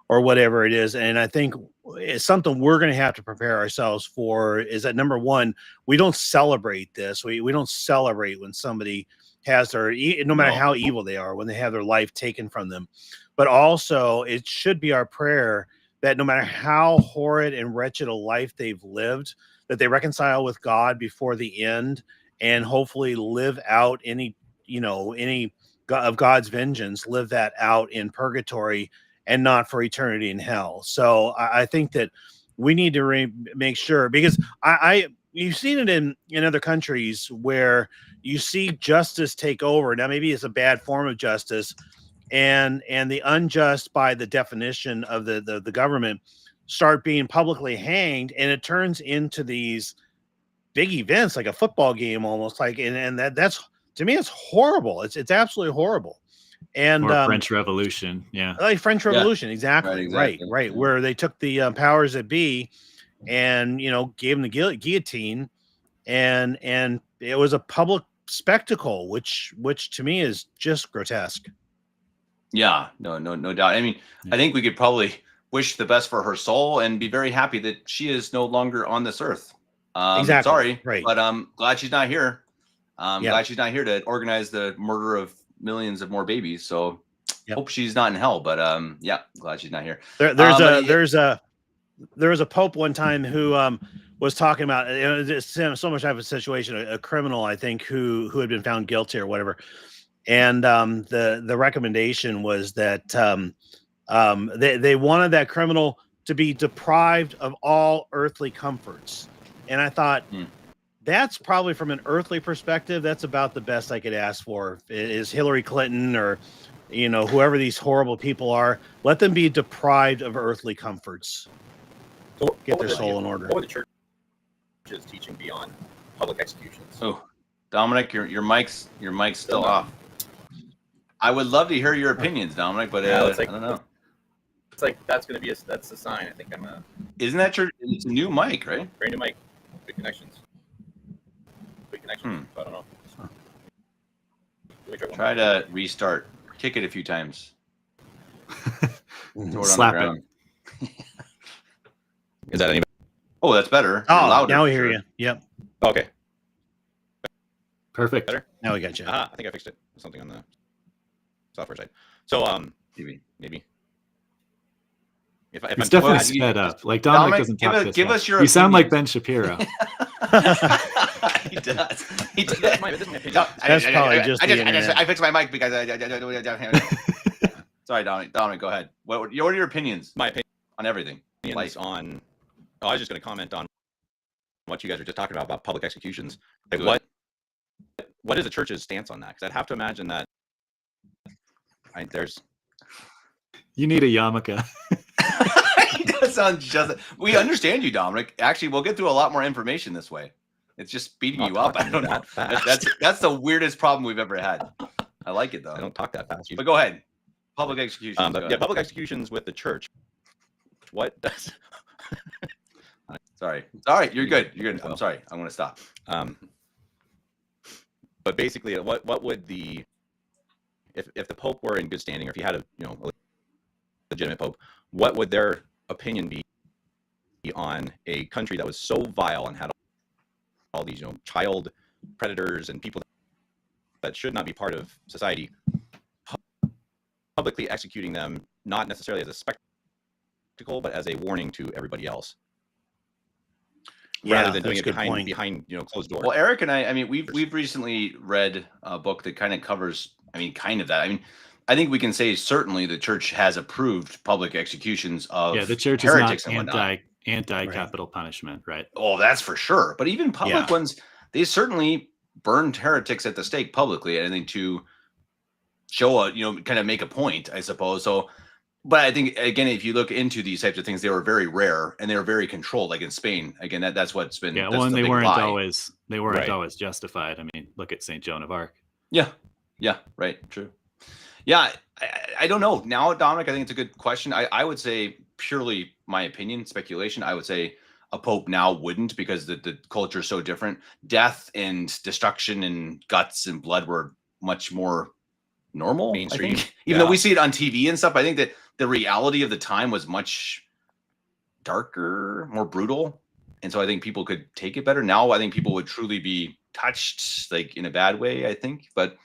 Speaker 3: whatever it is. And I think it's something we're going to have to prepare ourselves for, is that, number one, we don't celebrate this. We don't celebrate when somebody has no matter how evil they are, when they have their life taken from them. But also it should be our prayer that no matter how horrid and wretched a life they've lived, that they reconcile with God before the end and hopefully live out any of God's vengeance, live that out in purgatory and not for eternity in hell. So I think that we need to make sure, because you've seen it in other countries where you see justice take over. Now, maybe it's a bad form of justice, and the unjust, by the definition of the government, start being publicly hanged, and it turns into these big events, like a football game almost, like, and that's, to me, it's horrible. It's absolutely horrible. And
Speaker 2: French Revolution,
Speaker 3: like French Revolution, exactly. Right, where they took the powers that be and gave them the guillotine, and it was a public spectacle, which to me is just grotesque.
Speaker 1: Yeah, no doubt. I mean, I think we could probably wish the best for her soul and be very happy that she is no longer on this earth.
Speaker 3: Exactly.
Speaker 1: Sorry,
Speaker 3: right.
Speaker 1: But glad she's not here. Glad she's not here to organize the murder of millions of more babies. So hope she's not in hell. But glad she's not here.
Speaker 3: There was a pope one time who was talking about so much type of situation, a criminal, I think, who had been found guilty or whatever, and the recommendation was that they wanted that criminal to be deprived of all earthly comforts. And I thought, that's probably, from an earthly perspective, that's about the best I could ask for, is Hillary Clinton or whoever these horrible people are. Let them be deprived of earthly comforts.
Speaker 4: So
Speaker 3: get their soul in order.
Speaker 4: What would the church is teaching beyond public executions?
Speaker 1: Oh, Dominic, your mic's still off. I would love to hear your opinions, Dominic, but I don't know.
Speaker 4: It's like that's the sign. I think
Speaker 1: Isn't that your? It's a new mic, right?
Speaker 4: Brand new mic, good connections. So I don't know.
Speaker 1: Try to restart. Kick it a few times.
Speaker 2: Slap it.
Speaker 4: Is that any?
Speaker 1: Oh, that's better.
Speaker 3: Oh,
Speaker 1: louder,
Speaker 3: now we hear you. Yep.
Speaker 4: Okay.
Speaker 2: Perfect.
Speaker 4: Better.
Speaker 3: Now we got you.
Speaker 4: I think I fixed it. Something on the software side. So maybe. If
Speaker 2: it's definitely sped up. Like Dominic doesn't talk this
Speaker 1: give
Speaker 2: well.
Speaker 1: us your.
Speaker 2: You sound like Ben Shapiro.
Speaker 1: He does.
Speaker 3: That's probably just the internet.
Speaker 1: I fixed my mic because Sorry, Dominic. Dominic, go ahead. What are your opinions?
Speaker 4: My opinion
Speaker 1: on everything.
Speaker 4: On. I was just going to comment on what you guys were just talking about public executions. Like what is the church's stance on that? Because I'd have to imagine that there's.
Speaker 2: You need a yarmulke.
Speaker 1: That sounds just. We understand you, Dominic. Actually, we'll get through a lot more information this way. It's just speeding you up. I don't know. That's the weirdest problem we've ever had. I like it though.
Speaker 4: I don't talk that fast.
Speaker 1: But go ahead. Public executions.
Speaker 4: But
Speaker 1: go
Speaker 4: yeah,
Speaker 1: ahead.
Speaker 4: public executions with the church. What does?
Speaker 1: Sorry. You're good. You're good. I'm sorry. I'm going to stop.
Speaker 4: But basically, what would the if the Pope were in good standing, or if you had a a legitimate Pope, what would their opinion be on a country that was so vile and had all these child predators and people that should not be part of society, publicly executing them, not necessarily as a spectacle, but as a warning to everybody else, rather than doing it behind closed doors.
Speaker 1: Well, Eric and I mean, we've recently read a book that kind of covers, kind of that. I mean, I think we can say certainly the church has approved public executions of
Speaker 2: the church
Speaker 1: heretics
Speaker 2: is
Speaker 1: and
Speaker 2: not
Speaker 1: whatnot.
Speaker 2: anti-capital punishment, right?
Speaker 1: Oh, that's for sure. But even public ones, they certainly burned heretics at the stake publicly, I think, to show kind of make a point, I suppose. So, but I think, again, if you look into these types of things, they were very rare and they were very controlled, like in Spain. Again, that's what's been.
Speaker 2: Yeah,
Speaker 1: that's
Speaker 2: well, and
Speaker 1: the
Speaker 2: they
Speaker 1: big
Speaker 2: weren't
Speaker 1: lie.
Speaker 2: always justified. I mean, look at St. Joan of Arc.
Speaker 1: Yeah, right, true. Yeah, I don't know now, Dominic. I think it's a good question. I would say, purely my opinion, speculation, I would say a pope now wouldn't, because the culture is so different. Death and destruction and guts and blood were much more normal,
Speaker 4: mainstream.
Speaker 1: I think. Even though we see it on TV and stuff, I think that the reality of the time was much darker, more brutal. And so I think people could take it better. Now I think people would truly be touched, like, in a bad way, I think. But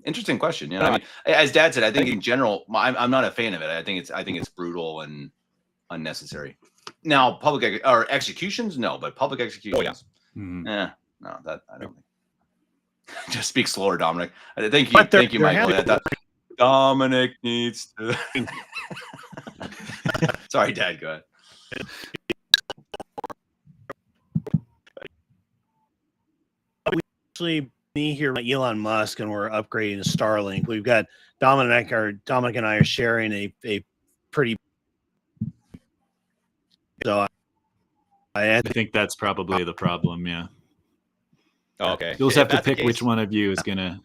Speaker 1: interesting question. I mean, as Dad said, I think in general, I'm not a fan of it. I think it's brutal and unnecessary. Now, public or executions, no, but public executions, no, that I don't think. Just speak slower, Dominic. Thank you, Michael. Dominic needs to. Sorry, Dad. Go ahead.
Speaker 3: Actually, me here, Elon Musk, and we're upgrading to Starlink. We've got Dominic and I are sharing a pretty. So
Speaker 2: I think that's probably the problem. Yeah.
Speaker 4: Oh, okay.
Speaker 2: You'll just have to pick which one of you is gonna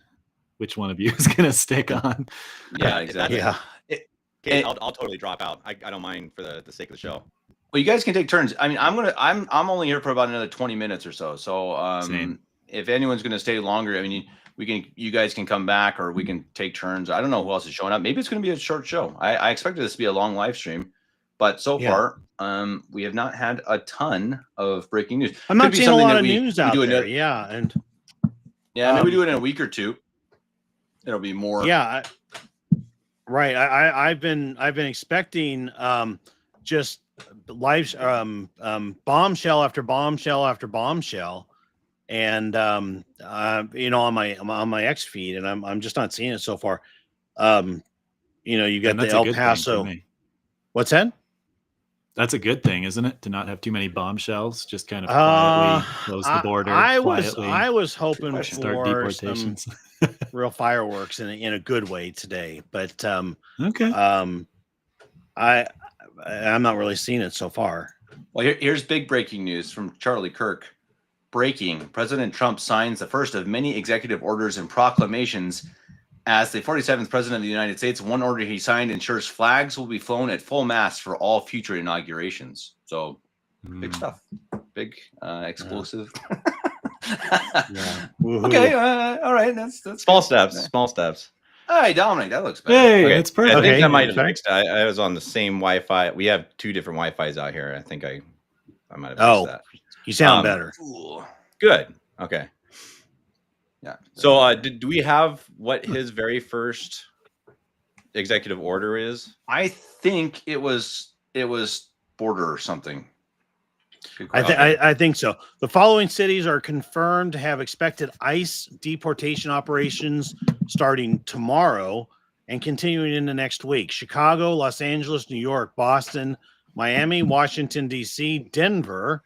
Speaker 2: stick on.
Speaker 1: Yeah, exactly.
Speaker 3: Yeah.
Speaker 4: I'll totally drop out. I don't mind for the sake of the show.
Speaker 1: Well, you guys can take turns. I mean, I'm only here for about another 20 minutes or so. So if anyone's gonna stay longer, I mean, you guys can come back, or we can take turns. I don't know who else is showing up. Maybe it's gonna be a short show. I expected this to be a long live stream, but so far, we have not had a ton of breaking news.
Speaker 3: I'm not seeing a lot of news out there.
Speaker 1: Maybe we do it in a week or two. It'll be more.
Speaker 3: Yeah, right. I've been expecting just live bombshell after bombshell after bombshell, and on my X feed, and I'm just not seeing it so far. You got the El Paso. What's that?
Speaker 2: That's a good thing, isn't it? To not have too many bombshells, just kind of quietly close the border.
Speaker 3: I was hoping for
Speaker 2: start deportations.
Speaker 3: some real fireworks in a good way today, but
Speaker 2: okay.
Speaker 3: I'm not really seeing it so far.
Speaker 1: Well, here's big breaking news from Charlie Kirk. Breaking: President Trump signs the first of many executive orders and proclamations. As the 47th president of the United States, one order he signed ensures flags will be flown at full mast for all future inaugurations. So, big stuff. Big, explosive. Okay, all right. That's
Speaker 4: small steps. Small steps.
Speaker 1: All right, Dominic, that looks better.
Speaker 2: Hey, that's perfect.
Speaker 4: I think I might have fixed it. I was on the same Wi-Fi. We have two different Wi-Fi's out here. I think I might have fixed that.
Speaker 3: You sound better.
Speaker 4: Good. Okay.
Speaker 1: Yeah.
Speaker 4: So, do we have what his very first executive order is?
Speaker 1: I think it was border or something.
Speaker 3: I think so. The following cities are confirmed to have expected ICE deportation operations starting tomorrow and continuing into next week: Chicago, Los Angeles, New York, Boston, Miami, Washington, D.C., Denver,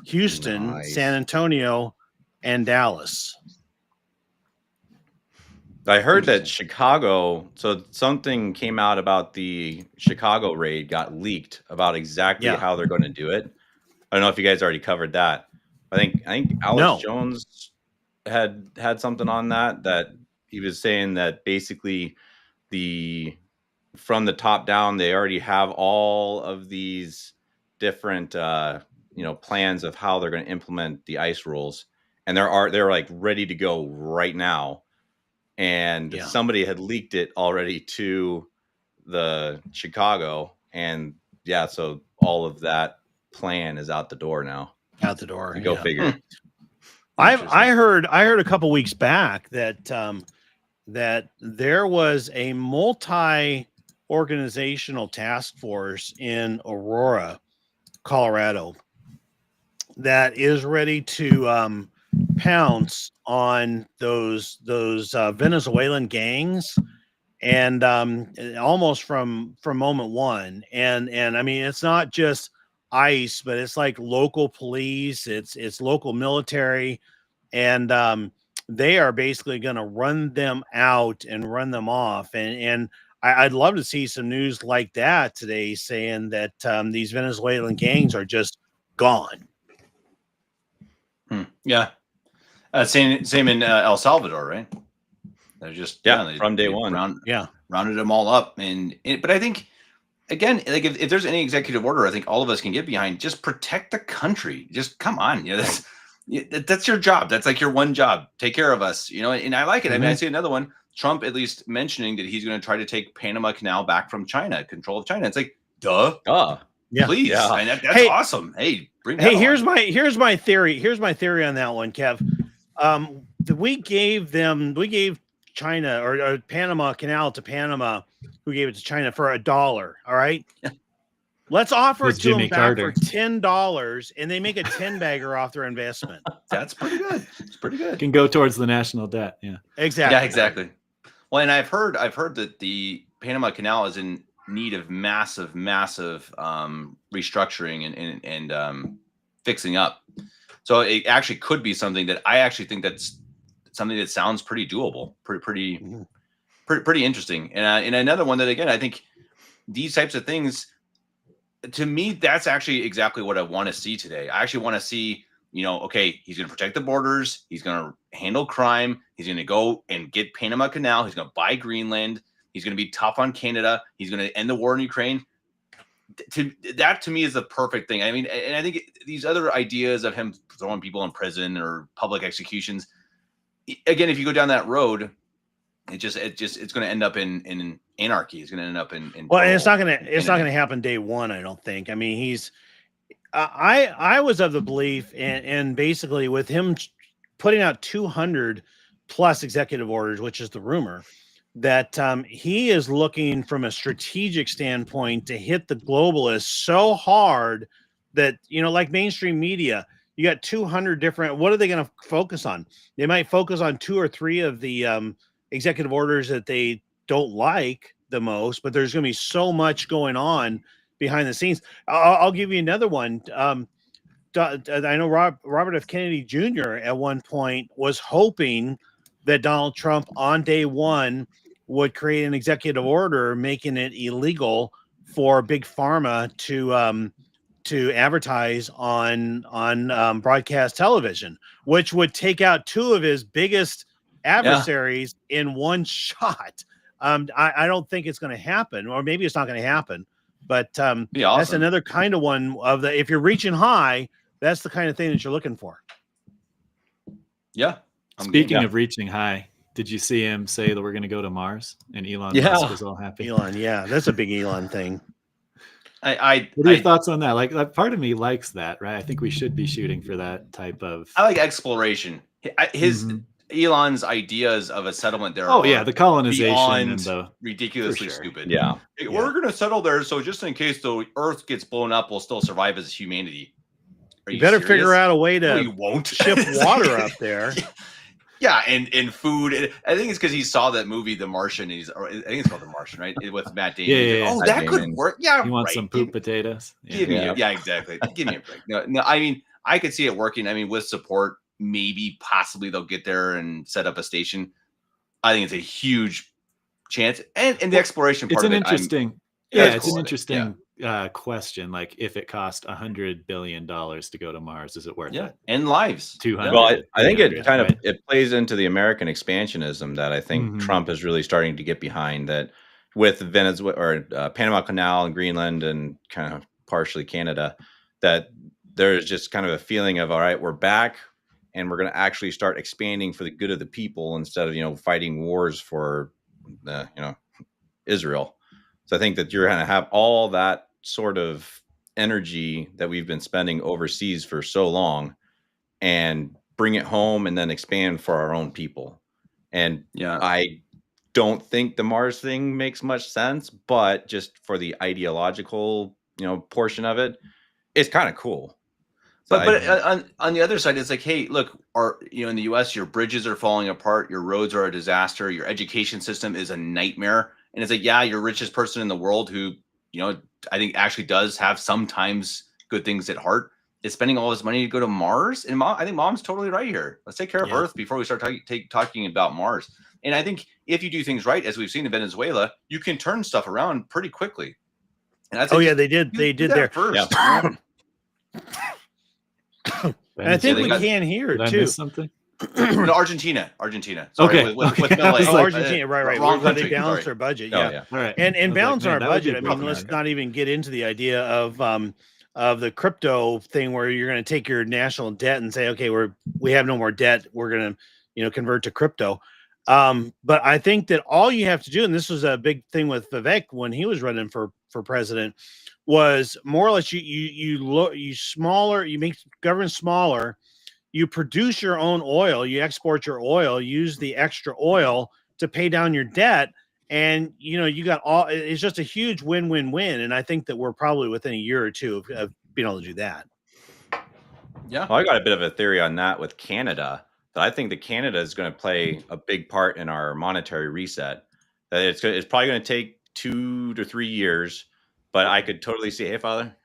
Speaker 3: Houston, San Antonio, and Dallas.
Speaker 4: I heard that Chicago, so something came out about the Chicago raid got leaked about exactly how they're going to do it. I don't know if you guys already covered that. I think Alex Jones had something on that he was saying that basically the from the top down, they already have all of these different plans of how they're going to implement the ice rules, and they're like ready to go right now. And
Speaker 3: Yeah.
Speaker 4: somebody had leaked it already to the Chicago, and so all of that plan is out the door now.
Speaker 3: Out the door.
Speaker 4: Go
Speaker 3: yeah.
Speaker 4: figure.
Speaker 3: I heard a couple weeks back that that there was a multi-organizational task force in Aurora, Colorado, that is ready to pounce on those Venezuelan gangs, and almost from moment one. And I mean, it's not just ICE, but it's like local police, it's local military, and they are basically going to run them out and run them off. And I'd love to see some news like that today, saying that these Venezuelan gangs are just gone.
Speaker 1: Yeah. Same in El Salvador, right? They're just
Speaker 4: from day one.
Speaker 1: Rounded them all up, but I think, again, like if there's any executive order, I think all of us can get behind. Just protect the country. Just come on, that's your job. That's like your one job. Take care of us, And I like it. I mean, I see another one. Trump at least mentioning that he's going to try to take Panama Canal back from China, control of China. It's like, duh, please, and that's awesome. Hey, bring. That
Speaker 3: here's my theory. Here's my theory on that one, Kev. We gave China or Panama Canal to Panama, who gave it to China for $1. All right. Let's offer it to them back for $10, and they make a 10-bagger off their investment.
Speaker 1: That's pretty good. It's pretty good.
Speaker 2: It can go towards the national debt. Yeah.
Speaker 3: Exactly.
Speaker 1: Yeah, exactly. Well, and I've heard that the Panama Canal is in need of massive restructuring and fixing up. So it actually could be something that I actually think that's something that sounds pretty doable, pretty interesting. And another one that, again, I think these types of things, to me, that's actually exactly what I want to see today. I actually want to see, okay, he's going to protect the borders. He's going to handle crime. He's going to go and get Panama Canal. He's going to buy Greenland. He's going to be tough on Canada. He's going to end the war in Ukraine. That to me is the perfect thing. I mean, and I think these other ideas of him throwing people in prison or public executions, again, if you go down that road, it's going to end up in anarchy. It's going to end up in
Speaker 3: well, and it's not going to happen day one, I don't think. I mean, I was of the belief, and basically with him putting out 200 plus executive orders, which is the rumor, that he is looking from a strategic standpoint to hit the globalists so hard that, like mainstream media, you got 200 different, what are they going to focus on? They might focus on 2 or 3 of the executive orders that they don't like the most, but there's going to be so much going on behind the scenes. I'll give you another one. I know Robert F. Kennedy Jr. at one point was hoping that Donald Trump on day one would create an executive order making it illegal for big pharma to advertise on broadcast television, which would take out 2 of his biggest adversaries in one shot. I don't think it's going to happen, or maybe it's not going to happen, but awesome. That's another kind of one of the, if you're reaching high, that's the kind of thing that you're looking for.
Speaker 1: Yeah.
Speaker 2: Speaking of reaching high, did you see him say that we're going to go to Mars? And Elon Musk was all happy.
Speaker 3: Elon, that's a big Elon thing.
Speaker 2: What are your thoughts on that? Like, part of me likes that, right? I think we should be shooting for that type of.
Speaker 1: I like exploration. Elon's ideas of a settlement there.
Speaker 2: Oh yeah, the colonization and the
Speaker 1: ridiculously stupid.
Speaker 4: Yeah,
Speaker 1: we're going to settle there, so just in case the Earth gets blown up, we'll still survive as humanity.
Speaker 3: You better serious? Figure out a way to
Speaker 1: you won't.
Speaker 3: Ship water up there.
Speaker 1: Yeah, and food. I think it's because he saw that movie, The Martian. I think it's called The Martian, right? With Matt Damon.
Speaker 2: Yeah.
Speaker 1: Oh, that could work. Yeah,
Speaker 2: you want some poop potatoes?
Speaker 1: Yeah, exactly. Give me a break. No, I mean, I could see it working. I mean, with support, maybe, possibly they'll get there and set up a station. I think it's a huge chance. And the exploration part of it.
Speaker 2: It's an interesting question. Like, if it cost $100 billion to go to Mars, is it worth it?
Speaker 1: And lives.
Speaker 2: 200.
Speaker 4: Well, I think it kind of it plays into the American expansionism that I think Trump is really starting to get behind. That with Venezuela or Panama Canal and Greenland and kind of partially Canada, that there's just kind of a feeling of, all right, we're back and we're going to actually start expanding for the good of the people instead of, fighting wars for the, Israel. So I think that you're going to have all that sort of energy that we've been spending overseas for so long and bring it home and then expand for our own people. And
Speaker 1: Yeah.
Speaker 4: I don't think the Mars thing makes much sense, but just for the ideological, portion of it, it's kind of cool. So
Speaker 1: But on the other side, it's like, hey, look, in the U.S., your bridges are falling apart, your roads are a disaster, your education system is a nightmare, and it's like, yeah, you're richest person in the world who, I think actually does have sometimes good things at heart, is spending all this money to go to Mars. And I think Mom's totally right here. Let's take care of Earth before we start talking about Mars. And I think if you do things right, as we've seen in Venezuela, you can turn stuff around pretty quickly. And that's
Speaker 3: they did. They did there
Speaker 1: first.
Speaker 4: Yeah.
Speaker 3: And I think
Speaker 1: they
Speaker 3: we
Speaker 1: got-
Speaker 3: can hear
Speaker 2: Did
Speaker 3: it
Speaker 2: I
Speaker 3: too.
Speaker 2: miss something?
Speaker 1: No, Argentina. Sorry,
Speaker 2: Okay.
Speaker 1: with
Speaker 2: Okay.
Speaker 1: Milei.
Speaker 3: Oh, Argentina, right.
Speaker 1: Wrong
Speaker 3: Where they
Speaker 1: country,
Speaker 3: balanced
Speaker 1: sorry.
Speaker 3: their budget.
Speaker 4: Oh,
Speaker 3: Yeah.
Speaker 4: yeah.
Speaker 2: All right.
Speaker 3: And
Speaker 2: I was like,
Speaker 3: balance
Speaker 2: man,
Speaker 3: our
Speaker 2: that would be
Speaker 3: budget. I mean,
Speaker 2: South
Speaker 3: let's
Speaker 2: America.
Speaker 3: not even get into the idea of the crypto thing where you're going to take your national debt and say, okay, we have no more debt. We're going to, convert to crypto. But I think that all you have to do, and this was a big thing with Vivek when he was running for president, was more or less you make government smaller. You produce your own oil, you export your oil, use the extra oil to pay down your debt. And, you got it's just a huge win-win-win. And I think that we're probably within a year or two of being able to do that.
Speaker 1: Yeah.
Speaker 4: Well, I got a bit of a theory on that with Canada, that I think that Canada is going to play a big part in our monetary reset. That it's probably going to take 2 to 3 years, but I could totally see, hey, Father,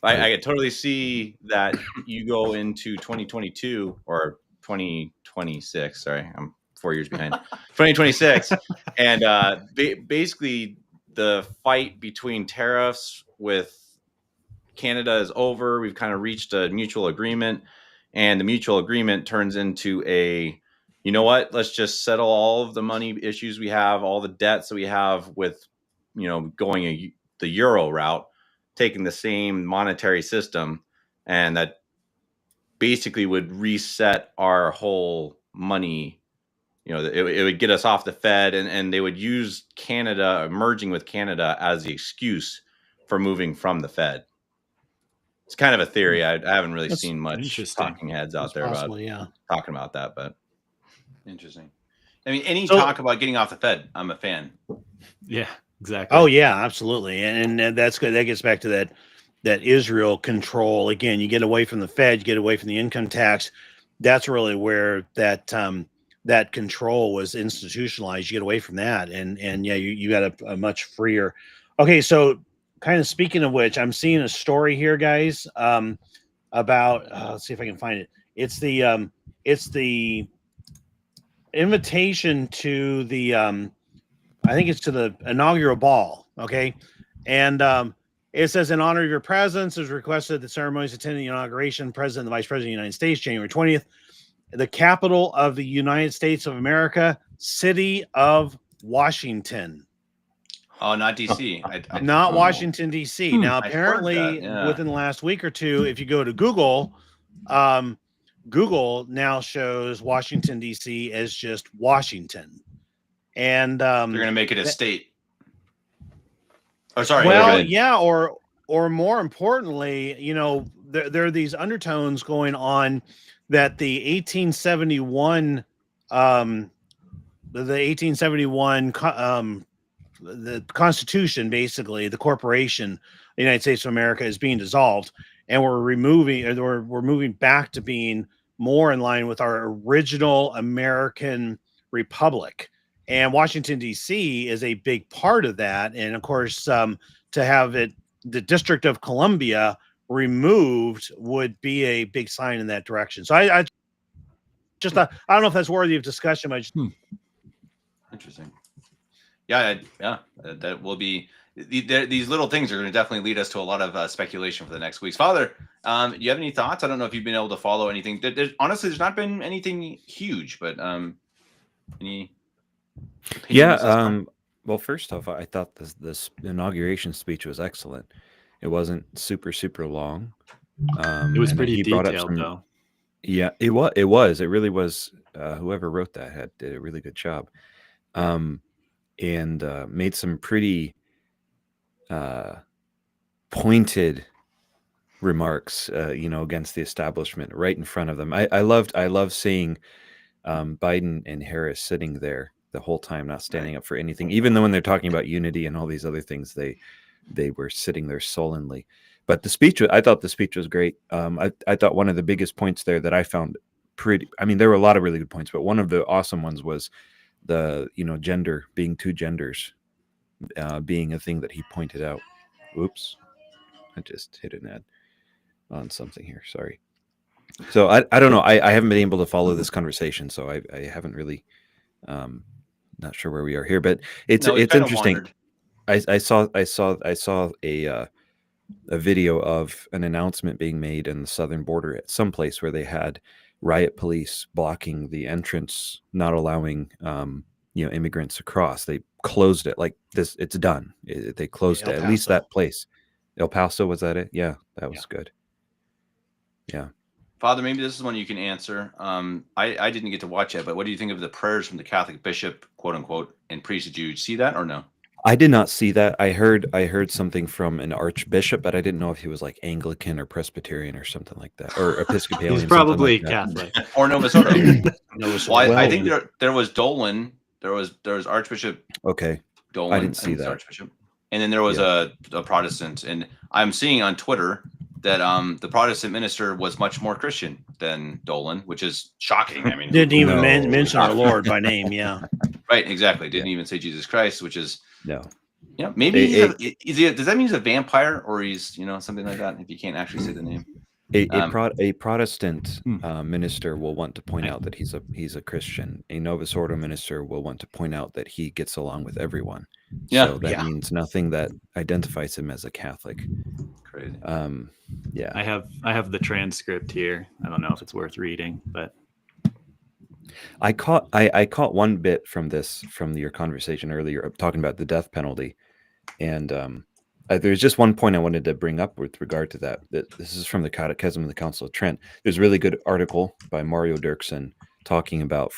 Speaker 4: I could totally see that you go into 2022 or 2026. Sorry, I'm 4 years behind. 2026, and basically the fight between tariffs with Canada is over. We've kind of reached a mutual agreement, and the mutual agreement turns into a, you know what? Let's just settle all of the money issues we have, all the debts that we have with, going the euro route, taking the same monetary system, and that basically would reset our whole money. It would get us off the Fed, and they would use Canada, merging with Canada, as the excuse for moving from the Fed. It's kind of a theory. I haven't really
Speaker 3: That's
Speaker 4: seen much
Speaker 2: interesting.
Speaker 4: talking heads out
Speaker 3: That's
Speaker 4: there
Speaker 3: possible,
Speaker 4: about talking about that, but
Speaker 1: Interesting. I mean, any
Speaker 3: So-
Speaker 1: talk about getting off the Fed, I'm a fan.
Speaker 2: Yeah, exactly.
Speaker 3: Oh yeah, absolutely. And that's good. That gets back to that Israel control. Again, you get away from the Fed, you get away from the income tax. That's really where that control was institutionalized. You get away from that, and yeah, you got a much freer. Okay, so kind of speaking of which, I'm seeing a story here, guys, about let's see if I can find it. It's the invitation to the I think it's to the inaugural ball. Okay, and it says, in honor of your presence, is requested the ceremonies attending the inauguration, President and the Vice President of the United States, January 20th, the capital of the United States of America, city of Washington.
Speaker 1: Oh, not DC.
Speaker 3: Not
Speaker 1: oh.
Speaker 3: Washington, D.C. Now,
Speaker 1: I heard
Speaker 3: apparently,
Speaker 1: that, yeah.
Speaker 3: within the last week or two, if you go to Google, Google now shows Washington, D.C. as just Washington. And
Speaker 1: They're going to make it a state. Oh, sorry.
Speaker 3: well,
Speaker 1: go ahead.
Speaker 3: yeah, or more importantly, there are these undertones going on that the 1871 the Constitution, basically the corporation, the United States of America, is being dissolved, and we're moving back to being more in line with our original American republic. And Washington, D.C. is a big part of that. And of course, to have the District of Columbia removed would be a big sign in that direction. So I just thought, I don't know if that's worthy of discussion, but
Speaker 1: Interesting. Yeah. That will be. These little things are going to definitely lead us to a lot of speculation for the next weeks. Father, do you have any thoughts? I don't know if you've been able to follow anything. Honestly, there's not been anything huge, but any opinions
Speaker 5: Yeah,
Speaker 1: thus far?
Speaker 5: Well, first off, I thought this inauguration speech was excellent. It wasn't super long.
Speaker 2: It was
Speaker 5: And
Speaker 2: pretty
Speaker 5: he brought up
Speaker 2: detailed,
Speaker 5: some.
Speaker 2: though.
Speaker 5: Yeah, it was. It was. It really was. Whoever wrote that did a really good job, and made some pretty pointed remarks. Against the establishment right in front of them. I loved seeing Biden and Harris sitting there the whole time, not standing up for anything, even though when they're talking about unity and all these other things, they were sitting there sullenly. But I thought the speech was great. I thought one of the biggest points there that I found there were a lot of really good points, but one of the awesome ones was the, gender being two genders, being a thing that he pointed out. Oops, I just hit an ad on something here. Sorry. So I don't know. I haven't been able to follow this conversation, so I haven't really, not sure where we are here, but it's
Speaker 1: No,
Speaker 5: it's
Speaker 1: kinda
Speaker 5: interesting.
Speaker 1: wandered.
Speaker 5: I saw a video of an announcement being made in the southern border at some place where they had riot police blocking the entrance, not allowing immigrants across. They closed it like this. It's done. They closed
Speaker 3: El
Speaker 5: it. At least
Speaker 3: Paso.
Speaker 5: that place. El Paso, was that it? Yeah, that was good. Yeah.
Speaker 1: Father, maybe this is one you can answer. I didn't get to watch it, but what do you think of the prayers from the Catholic bishop, quote unquote, and priest? Did you see that or no?
Speaker 5: I did not see that. I heard something from an archbishop, but I didn't know if he was like Anglican or Presbyterian or something like that, or Episcopalian.
Speaker 2: He's
Speaker 5: something
Speaker 2: probably
Speaker 5: like that.
Speaker 2: Catholic.
Speaker 1: Or Nova Soto? Well, I think
Speaker 3: Well,
Speaker 1: there was Dolan. There was Archbishop
Speaker 5: Okay.
Speaker 1: Dolan.
Speaker 5: I didn't see
Speaker 1: think it's
Speaker 5: that.
Speaker 1: Archbishop. And then there was a Protestant. And I'm seeing on Twitter that the Protestant minister was much more Christian than Dolan, which is shocking. I mean,
Speaker 3: didn't even
Speaker 5: No.
Speaker 3: mention our Lord by name. Yeah.
Speaker 1: right, exactly. Didn't even say Jesus Christ, which is,
Speaker 5: No.
Speaker 1: maybe
Speaker 5: It-
Speaker 1: does that mean he's a vampire or he's, something like that, if you can't actually say the name?
Speaker 5: A Protestant
Speaker 2: Hmm.
Speaker 5: minister will want to point out that he's a Christian. A Novus Ordo minister will want to point out that he gets along with everyone.
Speaker 1: Yeah.
Speaker 5: So that means nothing that identifies him as a Catholic.
Speaker 1: Crazy.
Speaker 5: Yeah.
Speaker 2: I have the transcript here. I don't know if it's worth reading, but
Speaker 5: I caught one bit from your conversation earlier talking about the death penalty, and there's just one point I wanted to bring up with regard to that. That this is from the Catechism of the Council of Trent. There's a really good article by Mario Dirksen talking about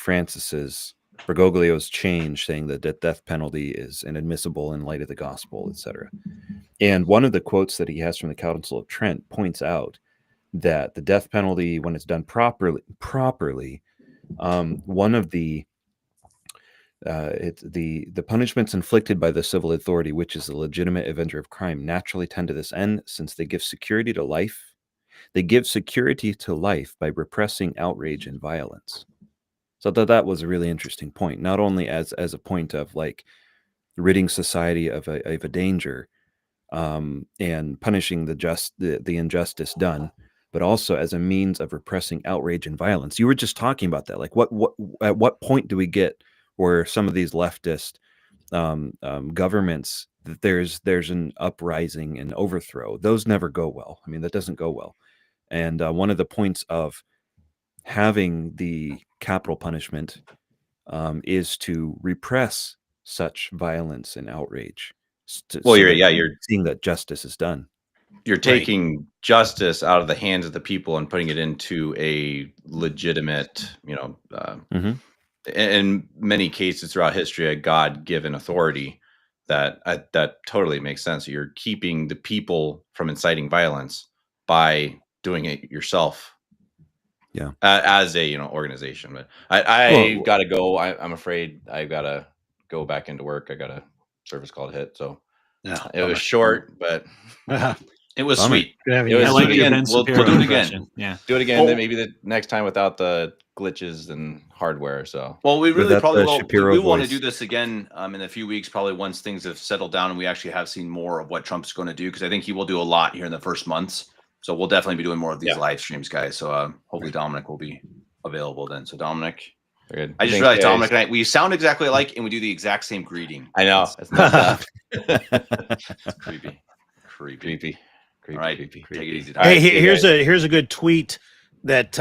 Speaker 5: Bergoglio's change, saying that the death penalty is inadmissible in light of the gospel, etc. And one of the quotes that he has from the Council of Trent points out that the death penalty, when it's done properly, one of the the punishments inflicted by the civil authority, which is the legitimate avenger of crime, naturally tend to this end, since they give security to life. They give security to life by repressing outrage and violence. So that was a really interesting point, not only as a point of like ridding society of a danger, and punishing the injustice done, but also as a means of repressing outrage and violence. You were just talking about that. Like at what point do we get where some of these leftist governments, that there's an uprising and overthrow? Those never go well. I mean, that doesn't go well. And one of the points of having the capital punishment is to repress such violence and outrage.
Speaker 4: You're
Speaker 5: seeing that justice is done.
Speaker 4: You're taking justice out of the hands of the people and putting it into a legitimate, in many cases throughout history, a God-given authority. That totally makes sense. You're keeping the people from inciting violence by doing it yourself.
Speaker 5: Yeah.
Speaker 4: As a organization. But I gotta go. I'm afraid I've gotta go back into work. I got a service call to hit. So it was short, but
Speaker 1: It was
Speaker 5: Bummer.
Speaker 1: sweet.
Speaker 3: Good having
Speaker 1: It
Speaker 3: you.
Speaker 1: was
Speaker 2: I
Speaker 1: sweet
Speaker 2: like your
Speaker 1: again.
Speaker 2: Ben
Speaker 1: We'll
Speaker 2: Shapiro
Speaker 1: do it
Speaker 2: impression.
Speaker 1: again.
Speaker 2: Yeah.
Speaker 4: do it again.
Speaker 1: Oh.
Speaker 4: Then maybe the next time without the glitches and hardware. So
Speaker 1: Well, we really
Speaker 5: that
Speaker 1: probably
Speaker 5: the
Speaker 1: will.
Speaker 5: Shapiro
Speaker 1: We want to
Speaker 5: voice?
Speaker 1: do this again in a few weeks, probably once things have settled down and we actually have seen more of what Trump's going to do, because I think he will do a lot here in the first months. So we'll definitely be doing more of these live streams, guys. So hopefully Dominic will be available then. So Dominic,
Speaker 4: very good.
Speaker 1: I just
Speaker 4: Thanks,
Speaker 1: realized
Speaker 4: guys.
Speaker 1: Dominic and I, we sound exactly alike and we do the exact same greeting.
Speaker 4: I know. It's messed up.
Speaker 1: It's creepy.
Speaker 4: Creepy.
Speaker 1: All right,
Speaker 4: Creepy.
Speaker 1: take it easy.
Speaker 4: All right,
Speaker 3: Hey,
Speaker 4: see you
Speaker 3: here's
Speaker 4: guys.
Speaker 3: a good tweet that